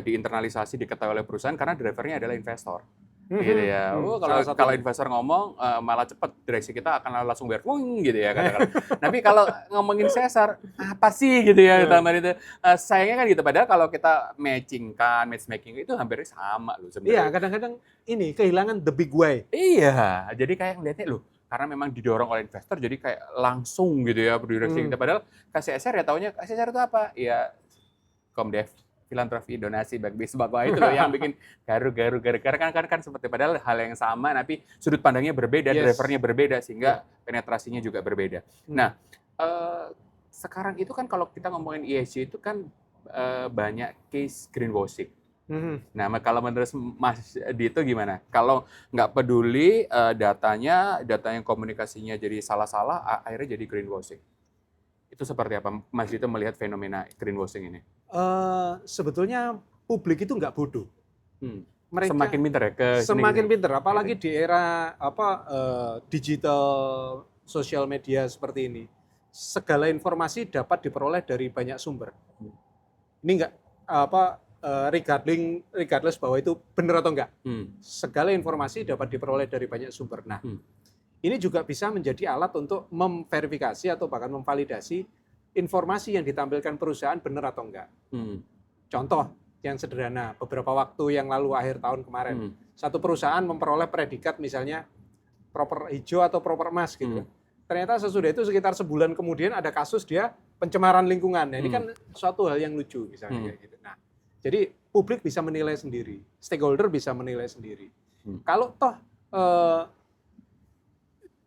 diinternalisasi, diketahui oleh perusahaan karena drivernya adalah investor. Gitu ya. Kalau investor ngomong malah cepat, direksi kita akan langsung berfung gitu ya kadang-kadang. Tapi kalau ngomongin sesar, apa sih gitu ya tambahan itu. Sayangnya kan gitu, padahal kalau kita matchmaking itu hampir sama loh sebenarnya. Iya, kadang-kadang ini kehilangan the big why. Iya, jadi kayak ngeliatnya loh, karena memang didorong oleh investor jadi kayak langsung gitu ya direksi kita. Padahal KCSR ya taunya KCSR itu apa? Ya Komdev, filantropi, donasi, bagi sembako itu loh yang bikin garu kan seperti padahal hal yang sama tapi sudut pandangnya berbeda, drivernya berbeda sehingga penetrasinya juga berbeda. Nah, sekarang itu kan kalau kita ngomongin ESG itu kan banyak case greenwashing. Nah, kalau menurut Mas Dito gimana? Kalau nggak peduli data yang komunikasinya jadi salah-salah, akhirnya jadi greenwashing. Itu seperti apa Mas Dito melihat fenomena greenwashing ini? Sebetulnya publik itu nggak bodoh. Mereka semakin pintar ya semakin pintar, apalagi di era digital sosial media seperti ini. Segala informasi dapat diperoleh dari banyak sumber. Ini nggak regardless bahwa itu benar atau enggak. Segala informasi dapat diperoleh dari banyak sumber. Nah, ini juga bisa menjadi alat untuk memverifikasi atau bahkan memvalidasi informasi yang ditampilkan perusahaan benar atau enggak. Contoh yang sederhana, beberapa waktu yang lalu akhir tahun kemarin, satu perusahaan memperoleh predikat misalnya proper hijau atau proper emas gitu. Ternyata sesudah itu sekitar sebulan kemudian ada kasus dia pencemaran lingkungan. Nah, ini kan suatu hal yang lucu misalnya kayak gitu. Nah, jadi publik bisa menilai sendiri, stakeholder bisa menilai sendiri. Kalau toh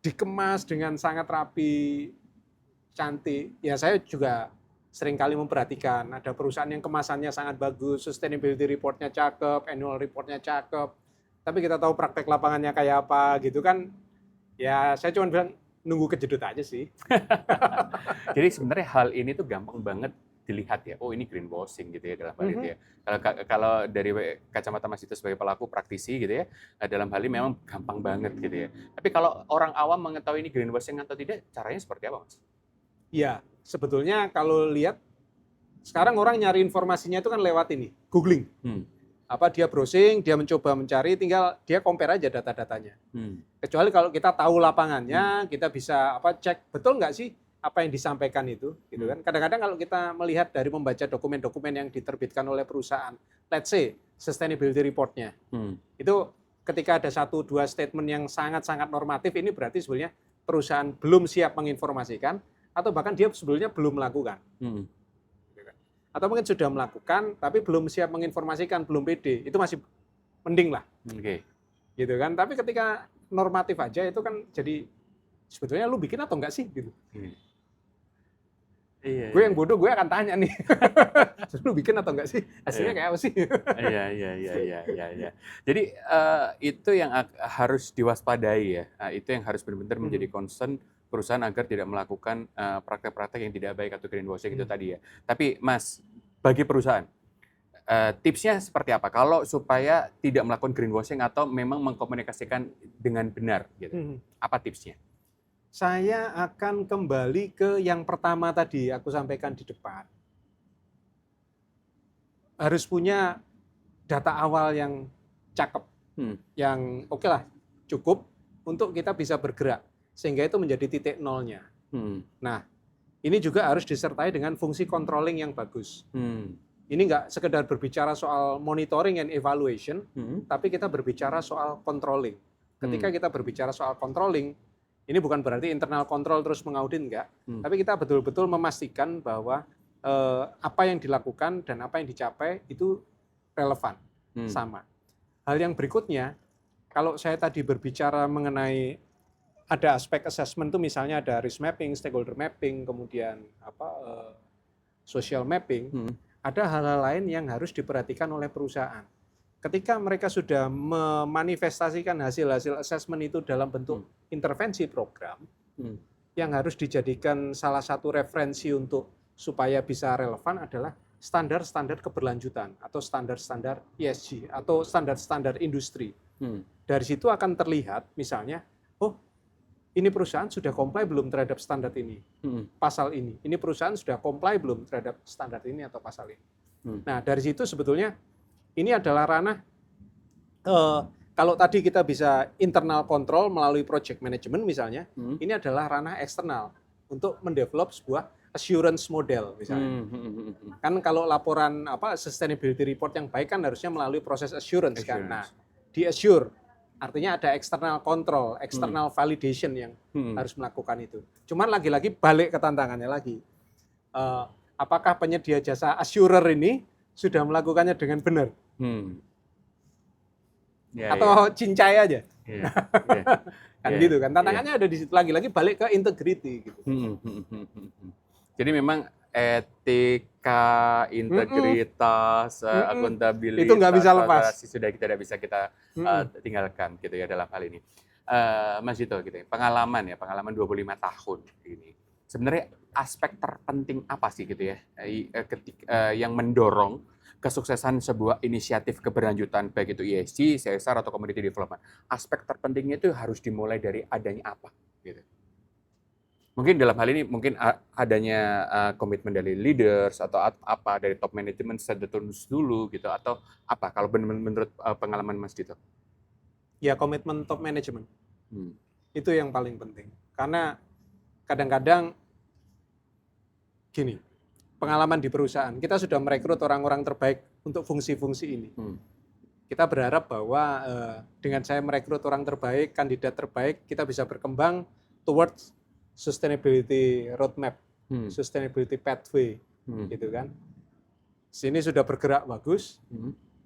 dikemas dengan sangat rapi, cantik, ya saya juga sering kali memperhatikan ada perusahaan yang kemasannya sangat bagus, sustainability report-nya cakep, annual report-nya cakep, tapi kita tahu praktek lapangannya kayak apa gitu kan, ya saya cuma bilang nunggu kejedut aja sih. Jadi sebenarnya hal ini tuh gampang banget dilihat ya, oh ini greenwashing gitu ya dalam hal itu ya. Kalau dari kacamata Mas Dito sebagai pelaku praktisi gitu ya, dalam hal ini memang gampang banget gitu ya. Tapi kalau orang awam mengetahui ini greenwashing atau tidak, caranya seperti apa Mas? Ya, sebetulnya kalau lihat sekarang orang nyari informasinya itu kan lewat ini, googling. Dia browsing, dia mencoba mencari, tinggal dia compare aja data-datanya. Kecuali kalau kita tahu lapangannya, kita bisa cek betul nggak sih apa yang disampaikan itu, gitu kan. Kadang-kadang kalau kita melihat dari membaca dokumen-dokumen yang diterbitkan oleh perusahaan, let's say sustainability report-nya, itu ketika ada 1-2 statement yang sangat-sangat normatif, ini berarti sebenarnya perusahaan belum siap menginformasikan, atau bahkan dia sebelumnya belum melakukan. Atau mungkin sudah melakukan, tapi belum siap menginformasikan, belum pede, itu masih mending lah. Gitu kan. Tapi ketika normatif aja, itu kan jadi, sebetulnya lu bikin atau enggak sih? Gitu. Gue yang bodoh, gue akan tanya nih, lu bikin atau enggak sih? Hasilnya kayak apa sih? Iya. Jadi itu yang harus diwaspadai ya. Itu yang harus benar-benar menjadi concern perusahaan agar tidak melakukan praktek-praktek yang tidak baik atau greenwashing itu tadi ya. Tapi Mas, bagi perusahaan, tipsnya seperti apa? Kalau supaya tidak melakukan greenwashing atau memang mengkomunikasikan dengan benar, gitu. Apa tipsnya? Saya akan kembali ke yang pertama tadi aku sampaikan di depan. harus punya data awal yang cakep, yang oke lah, cukup untuk kita bisa bergerak, sehingga itu menjadi titik nolnya. Nah, ini juga harus disertai dengan fungsi controlling yang bagus. Ini nggak sekedar berbicara soal monitoring and evaluation, tapi kita berbicara soal controlling. Ketika kita berbicara soal controlling, ini bukan berarti internal control terus mengaudit, enggak, tapi kita betul-betul memastikan bahwa apa yang dilakukan dan apa yang dicapai itu relevan, sama. Hal yang berikutnya, kalau saya tadi berbicara mengenai ada aspek assessment itu misalnya ada risk mapping, stakeholder mapping, kemudian social mapping, ada hal-hal lain yang harus diperhatikan oleh perusahaan. Ketika mereka sudah memanifestasikan hasil-hasil assessment itu dalam bentuk intervensi program, yang harus dijadikan salah satu referensi untuk supaya bisa relevan adalah standar-standar keberlanjutan atau standar-standar ESG atau standar-standar industri. Dari situ akan terlihat misalnya, oh ini perusahaan sudah comply belum terhadap standar ini, pasal ini. Ini perusahaan sudah comply belum terhadap standar ini atau pasal ini. Nah, dari situ sebetulnya ini adalah ranah, kalau tadi kita bisa internal control melalui project management misalnya, ini adalah ranah eksternal untuk mendevelop sebuah assurance model misalnya. Kan kalau laporan sustainability report yang baik kan harusnya melalui proses assurance. Kan. Nah, di assure artinya ada external control, external validation yang harus melakukan itu. Cuman lagi-lagi balik ke tantangannya lagi. Apakah penyedia jasa assurer ini sudah melakukannya dengan benar? Atau cincai aja? Kan gitu kan. Tantangannya ada di situ, lagi-lagi balik ke integrity gitu. Jadi memang etika, integritas, akuntabilitas, itu nggak bisa lepas. Sudah tidak bisa kita tinggalkan gitu ya dalam hal ini. Mas Dito gitu ya, pengalaman 25 tahun ini. Sebenarnya aspek terpenting apa sih gitu ya yang mendorong kesuksesan sebuah inisiatif keberlanjutan baik itu ESG, CSR atau community development. Aspek terpentingnya itu harus dimulai dari adanya apa gitu. Mungkin dalam hal ini mungkin adanya komitmen dari leaders atau apa dari top management set the terms dulu gitu atau apa kalau menurut pengalaman Mas Dito? Ya komitmen top management. Itu yang paling penting. Karena kadang-kadang gini, pengalaman di perusahaan, kita sudah merekrut orang-orang terbaik untuk fungsi-fungsi ini. Kita berharap bahwa dengan saya merekrut orang terbaik, kandidat terbaik, kita bisa berkembang towards sustainability roadmap, sustainability pathway, gitu kan. Sini sudah bergerak bagus,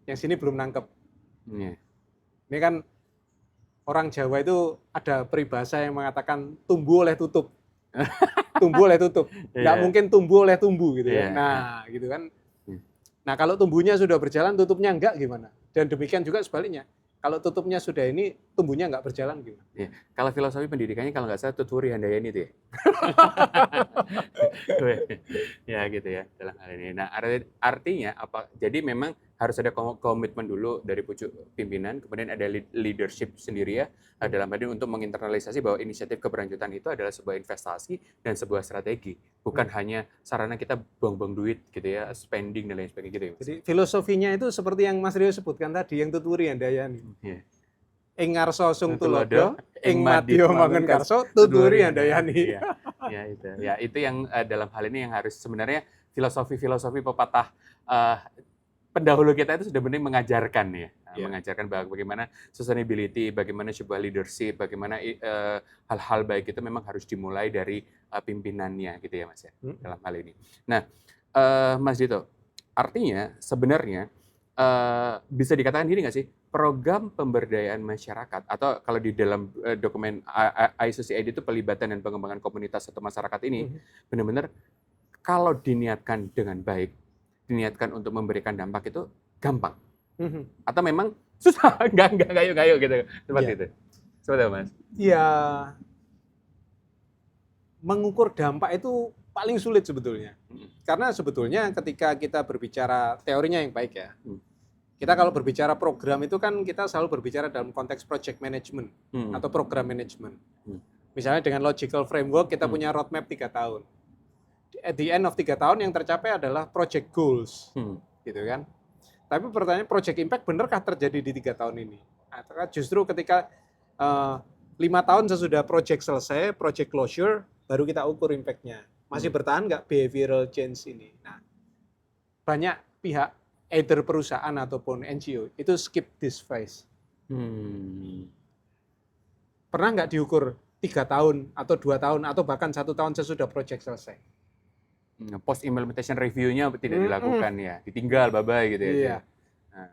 yang sini belum nangkep. Ini kan orang Jawa itu ada peribahasa yang mengatakan tumbuh oleh tutup, tumbuh oleh tutup, nggak mungkin tumbuh oleh tumbuh gitu ya. Nah, gitu kan. Nah, kalau tumbuhnya sudah berjalan, tutupnya enggak gimana? Dan demikian juga sebaliknya. Kalau tutupnya sudah ini, tumbuhnya nggak berjalan gimana? Ya, kalau filosofi pendidikannya kalau nggak salah Tuturi Handayani itu ya. Ya gitu ya dalam hal ini. Nah artinya apa? Jadi memang harus ada komitmen dulu dari pucuk pimpinan, kemudian ada leadership sendiri ya dalam hal ini untuk menginternalisasi bahwa inisiatif keberlanjutan itu adalah sebuah investasi dan sebuah strategi, bukan hanya sarana kita buang-buang duit gitu ya, spending dan lain sebagainya gitu ya. Jadi filosofinya itu seperti yang Mas Rio sebutkan tadi, yang Tuturi Handayani. Ing ngarso sung tulodo, ing madya mangun karso, Tuturi Handayani. Ya itu yang dalam hal ini yang harus sebenarnya filosofi pepatah pendahulu kita itu sudah benar mengajarkan ya, mengajarkan bagaimana sustainability, bagaimana sebuah leadership, bagaimana hal-hal baik itu memang harus dimulai dari pimpinannya gitu ya Mas ya dalam hal ini. Nah Mas Dito, artinya sebenarnya bisa dikatakan gini nggak sih, program pemberdayaan masyarakat atau kalau di dalam dokumen ISOCID itu pelibatan dan pengembangan komunitas atau masyarakat ini benar-benar kalau diniatkan dengan baik, diniatkan untuk memberikan dampak itu gampang atau memang susah, nggak gayo gitu seperti itu. Seperti itu Mas. Iya, mengukur dampak itu paling sulit sebetulnya. Karena sebetulnya ketika kita berbicara teorinya yang baik ya, kita kalau berbicara program itu kan kita selalu berbicara dalam konteks project management atau program management. Misalnya dengan logical framework kita punya roadmap 3 tahun. At the end of 3 tahun yang tercapai adalah project goals, gitu kan. Tapi pertanyaan project impact benarkah terjadi di 3 tahun ini? Atau justru ketika 5 tahun sesudah project selesai, project closure, baru kita ukur impact-nya. Masih bertahan nggak behavioral change ini? Nah, banyak pihak, either perusahaan ataupun NGO, itu skip this phase. Pernah nggak diukur 3 tahun atau 2 tahun atau bahkan 1 tahun sesudah project selesai? Post implementation review-nya tidak dilakukan ya, ditinggal bye-bye gitu ya. Iya. Nah,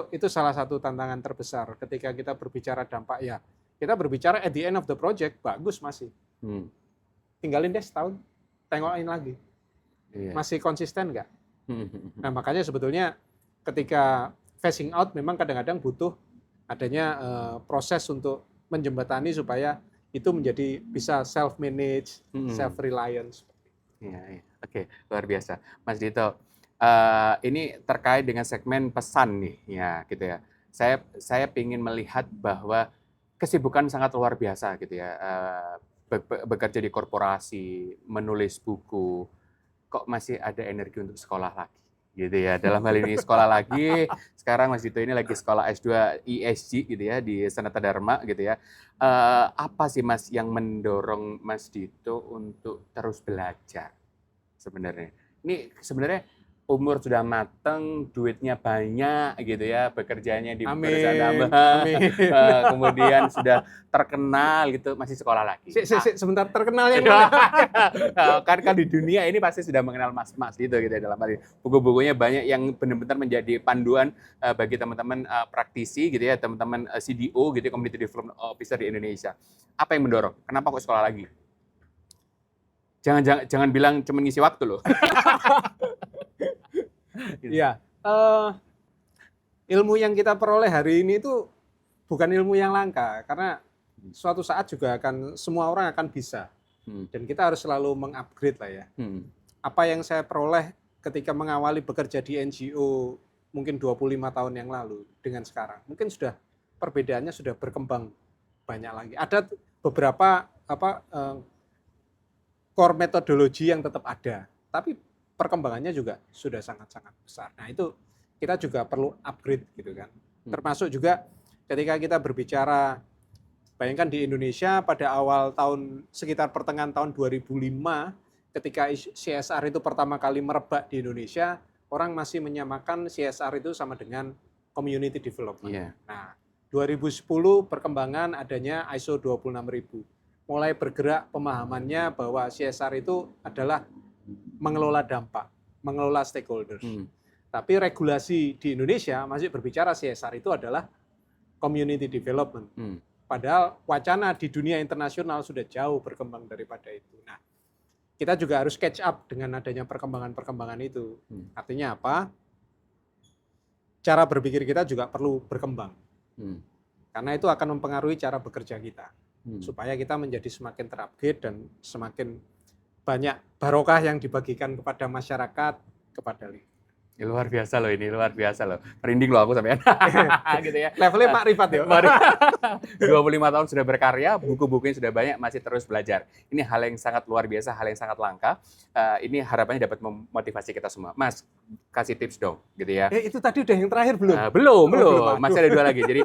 Itu salah satu tantangan terbesar ketika kita berbicara dampak ya. Kita berbicara at the end of the project, bagus masih. Tinggalin deh setahun, tengokin lagi. Iya. Masih konsisten nggak? Nah, makanya sebetulnya ketika phasing out memang kadang-kadang butuh adanya proses untuk menjembatani supaya itu menjadi bisa self-manage, self-reliance. Iya. Oke, luar biasa. Mas Dito, ini terkait dengan segmen pesan nih, ya gitu ya. Saya ingin melihat bahwa kesibukan sangat luar biasa gitu ya. Bekerja di korporasi, menulis buku, kok masih ada energi untuk sekolah lagi gitu ya. Dalam hal ini sekolah lagi, sekarang Mas Dito ini lagi sekolah S2 ESG gitu ya di Sanata Dharma gitu ya. Apa sih Mas yang mendorong Mas Dito untuk terus belajar sebenarnya? Ini sebenarnya umur sudah mateng, duitnya banyak gitu ya, bekerjanya di perusahaan tambah, kemudian sudah terkenal gitu, masih sekolah lagi. Sebentar, terkenalnya kan di dunia ini pasti sudah mengenal Mas gitu gitu dalam hal ini. Buku-bukunya banyak yang benar-benar menjadi panduan bagi teman-teman praktisi gitu ya, teman-teman CDO gitu, Community Development Officer di Indonesia. Apa yang mendorong? Kenapa kok sekolah lagi? Jangan bilang cuma ngisi waktu loh. Iya, ilmu yang kita peroleh hari ini itu bukan ilmu yang langka, karena suatu saat juga semua orang akan bisa, dan kita harus selalu mengupgrade lah ya. Apa yang saya peroleh ketika mengawali bekerja di NGO mungkin 25 tahun yang lalu dengan sekarang, mungkin perbedaannya sudah berkembang banyak lagi. Ada beberapa core metodologi yang tetap ada, tapi perkembangannya juga sudah sangat-sangat besar. Nah, itu kita juga perlu upgrade gitu kan. Termasuk juga ketika kita berbicara, bayangkan di Indonesia pada awal sekitar pertengahan tahun 2005, ketika CSR itu pertama kali merebak di Indonesia, orang masih menyamakan CSR itu sama dengan community development. Yeah. Nah, 2010 perkembangan adanya ISO 26000. Mulai bergerak pemahamannya bahwa CSR itu adalah mengelola dampak, mengelola stakeholders. Tapi regulasi di Indonesia masih berbicara CSR itu adalah community development. Padahal wacana di dunia internasional sudah jauh berkembang daripada itu. Nah, kita juga harus catch up dengan adanya perkembangan-perkembangan itu. Artinya apa? Cara berpikir kita juga perlu berkembang. Karena itu akan mempengaruhi cara bekerja kita. Supaya kita menjadi semakin terupgrade dan semakin banyak barokah yang dibagikan kepada masyarakat, kepada lingkungan. Luar biasa loh ini, luar biasa loh. Merinding loh aku sampean. Gitu ya. Levelnya Pak Rifat ya. 25 tahun sudah berkarya, buku-bukunya sudah banyak, masih terus belajar. Ini hal yang sangat luar biasa, hal yang sangat langka. Ini harapannya dapat memotivasi kita semua. Mas, kasih tips dong, gitu ya. Itu tadi udah yang terakhir belum? Belum. Masih ada 2 lagi. Jadi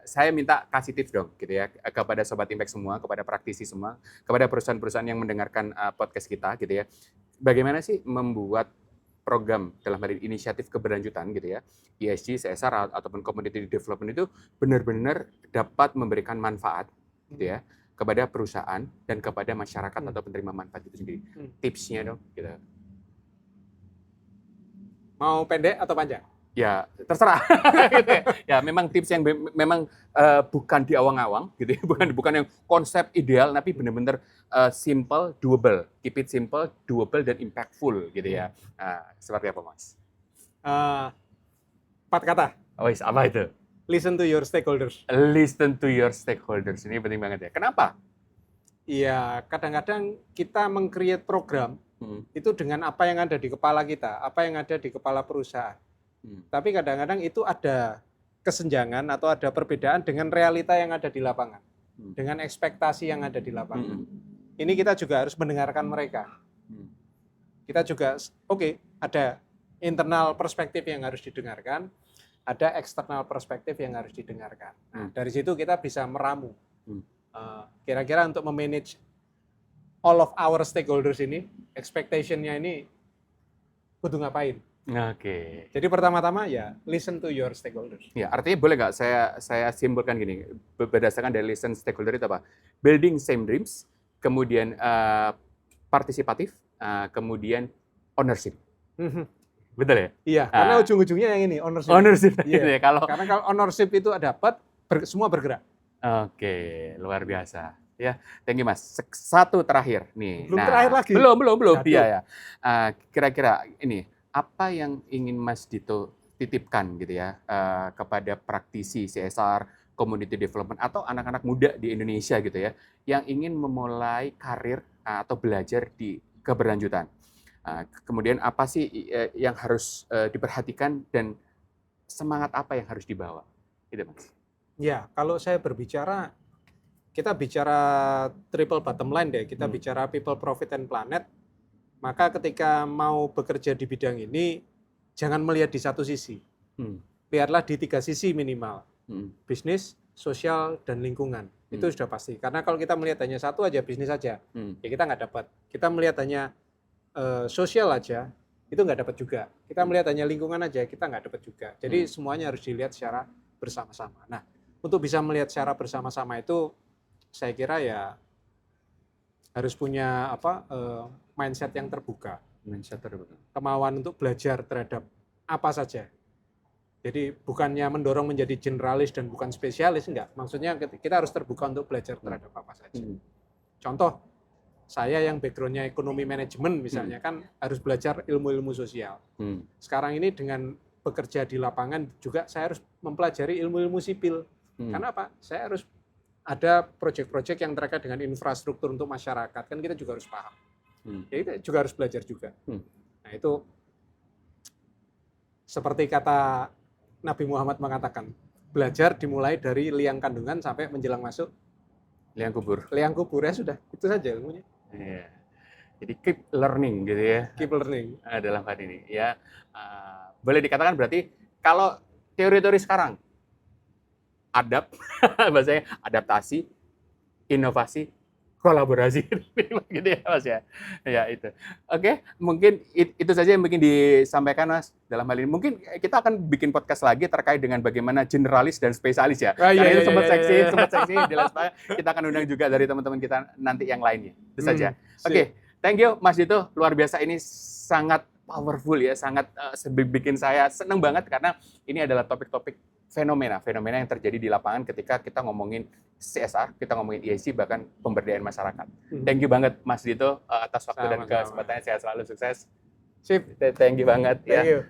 saya minta kasih tips dong, gitu ya, kepada Sobat Impact semua, kepada praktisi semua, kepada perusahaan-perusahaan yang mendengarkan podcast kita, gitu ya. Bagaimana sih membuat program dalam hal inisiatif keberlanjutan gitu ya, ESG, CSR ataupun community development itu benar-benar dapat memberikan manfaat gitu ya kepada perusahaan dan kepada masyarakat atau penerima manfaat itu sendiri. Tipsnya dong gitu. Mau pendek atau panjang? Ya, terserah. Gitu ya. Ya, memang tips yang memang bukan di awang-awang gitu ya, bukan yang konsep ideal tapi benar-benar simple, doable. Keep it simple, doable dan impactful gitu ya. Seperti apa, Mas? 4 kata. Apa itu? Listen to your stakeholders. Listen to your stakeholders. Ini penting banget ya. Kenapa? Iya, kadang-kadang kita meng-create program itu dengan apa yang ada di kepala kita, apa yang ada di kepala perusahaan. Tapi kadang-kadang itu ada kesenjangan atau ada perbedaan dengan realita yang ada di lapangan, dengan ekspektasi yang ada di lapangan. Ini kita juga harus mendengarkan mereka. Kita juga, ada internal perspektif yang harus didengarkan, ada eksternal perspektif yang harus didengarkan. Nah, dari situ kita bisa meramu. Kira-kira untuk memanage all of our stakeholders ini, expectation-nya ini kudu ngapain? Oke. Jadi pertama-tama ya listen to your stakeholders. Ya, artinya boleh nggak saya simpulkan gini, berdasarkan dari listen stakeholder itu apa? Building same dreams, kemudian partisipatif, kemudian ownership. Betul ya? Iya, karena ujung-ujungnya yang ini ownership. Ownership Iya. gitu ya. Kalau ownership itu dapat, semua bergerak. Oke, luar biasa. Ya, thank you Mas. Satu terakhir nih. Belum terakhir lagi. Belum. Jatuh. Iya ya. Kira-kira ini apa yang ingin Mas Dito titipkan gitu ya kepada praktisi CSR, community development atau anak-anak muda di Indonesia gitu ya yang ingin memulai karir atau belajar di keberlanjutan. Kemudian apa sih yang harus diperhatikan dan semangat apa yang harus dibawa? Gitu Mas. Ya, kalau saya berbicara, kita bicara triple bottom line deh, kita bicara people, profit, and planet. Maka ketika mau bekerja di bidang ini, jangan melihat di satu sisi. Lihatlah di 3 sisi minimal. Bisnis, sosial, dan lingkungan. Itu sudah pasti. Karena kalau kita melihat hanya satu aja, bisnis aja, ya kita nggak dapat. Kita melihat hanya sosial aja, itu nggak dapat juga. Kita melihat hanya lingkungan aja, kita nggak dapat juga. Jadi semuanya harus dilihat secara bersama-sama. Nah, untuk bisa melihat secara bersama-sama itu, saya kira ya harus punya mindset yang terbuka. Kemauan untuk belajar terhadap apa saja. Jadi bukannya mendorong menjadi generalis dan bukan spesialis, enggak. Maksudnya kita harus terbuka untuk belajar terhadap apa saja. Contoh, saya yang background-nya ekonomi manajemen misalnya kan harus belajar ilmu-ilmu sosial. Sekarang ini dengan bekerja di lapangan juga saya harus mempelajari ilmu-ilmu sipil. Karena apa? Saya harus ada proyek-proyek yang terkait dengan infrastruktur untuk masyarakat, kan kita juga harus paham. Ya kita juga harus belajar juga. Nah itu seperti kata Nabi Muhammad mengatakan, belajar dimulai dari liang kandungan sampai menjelang masuk liang kubur. Liang kubur ya sudah, itu saja ilmunya. Iya. Jadi keep learning gitu ya. Keep learning. Dalam hal ini ya. Boleh dikatakan berarti kalau teori-teori sekarang bahasanya adaptasi, inovasi, kolaborasi gitu ya Mas ya. Ya itu. Oke, mungkin itu saja yang mungkin disampaikan Mas dalam hal ini. Mungkin kita akan bikin podcast lagi terkait dengan bagaimana generalis dan spesialis ya. Karena itu sempat seksi di Lespa. Kita akan undang juga dari teman-teman kita nanti yang lainnya. Itu saja. Oke, thank you Mas Dito. Luar biasa, ini sangat powerful ya, sangat bikin saya senang banget karena ini adalah topik-topik fenomena yang terjadi di lapangan ketika kita ngomongin CSR, kita ngomongin ESG, bahkan pemberdayaan masyarakat. Thank you banget Mas Dito atas waktu dan kesempatannya. Sehat selalu, sukses. Sip. Thank you banget. Thank you.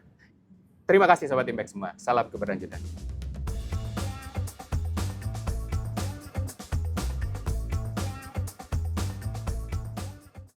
Terima kasih Sobat Impact semua. Salam keberlanjutan.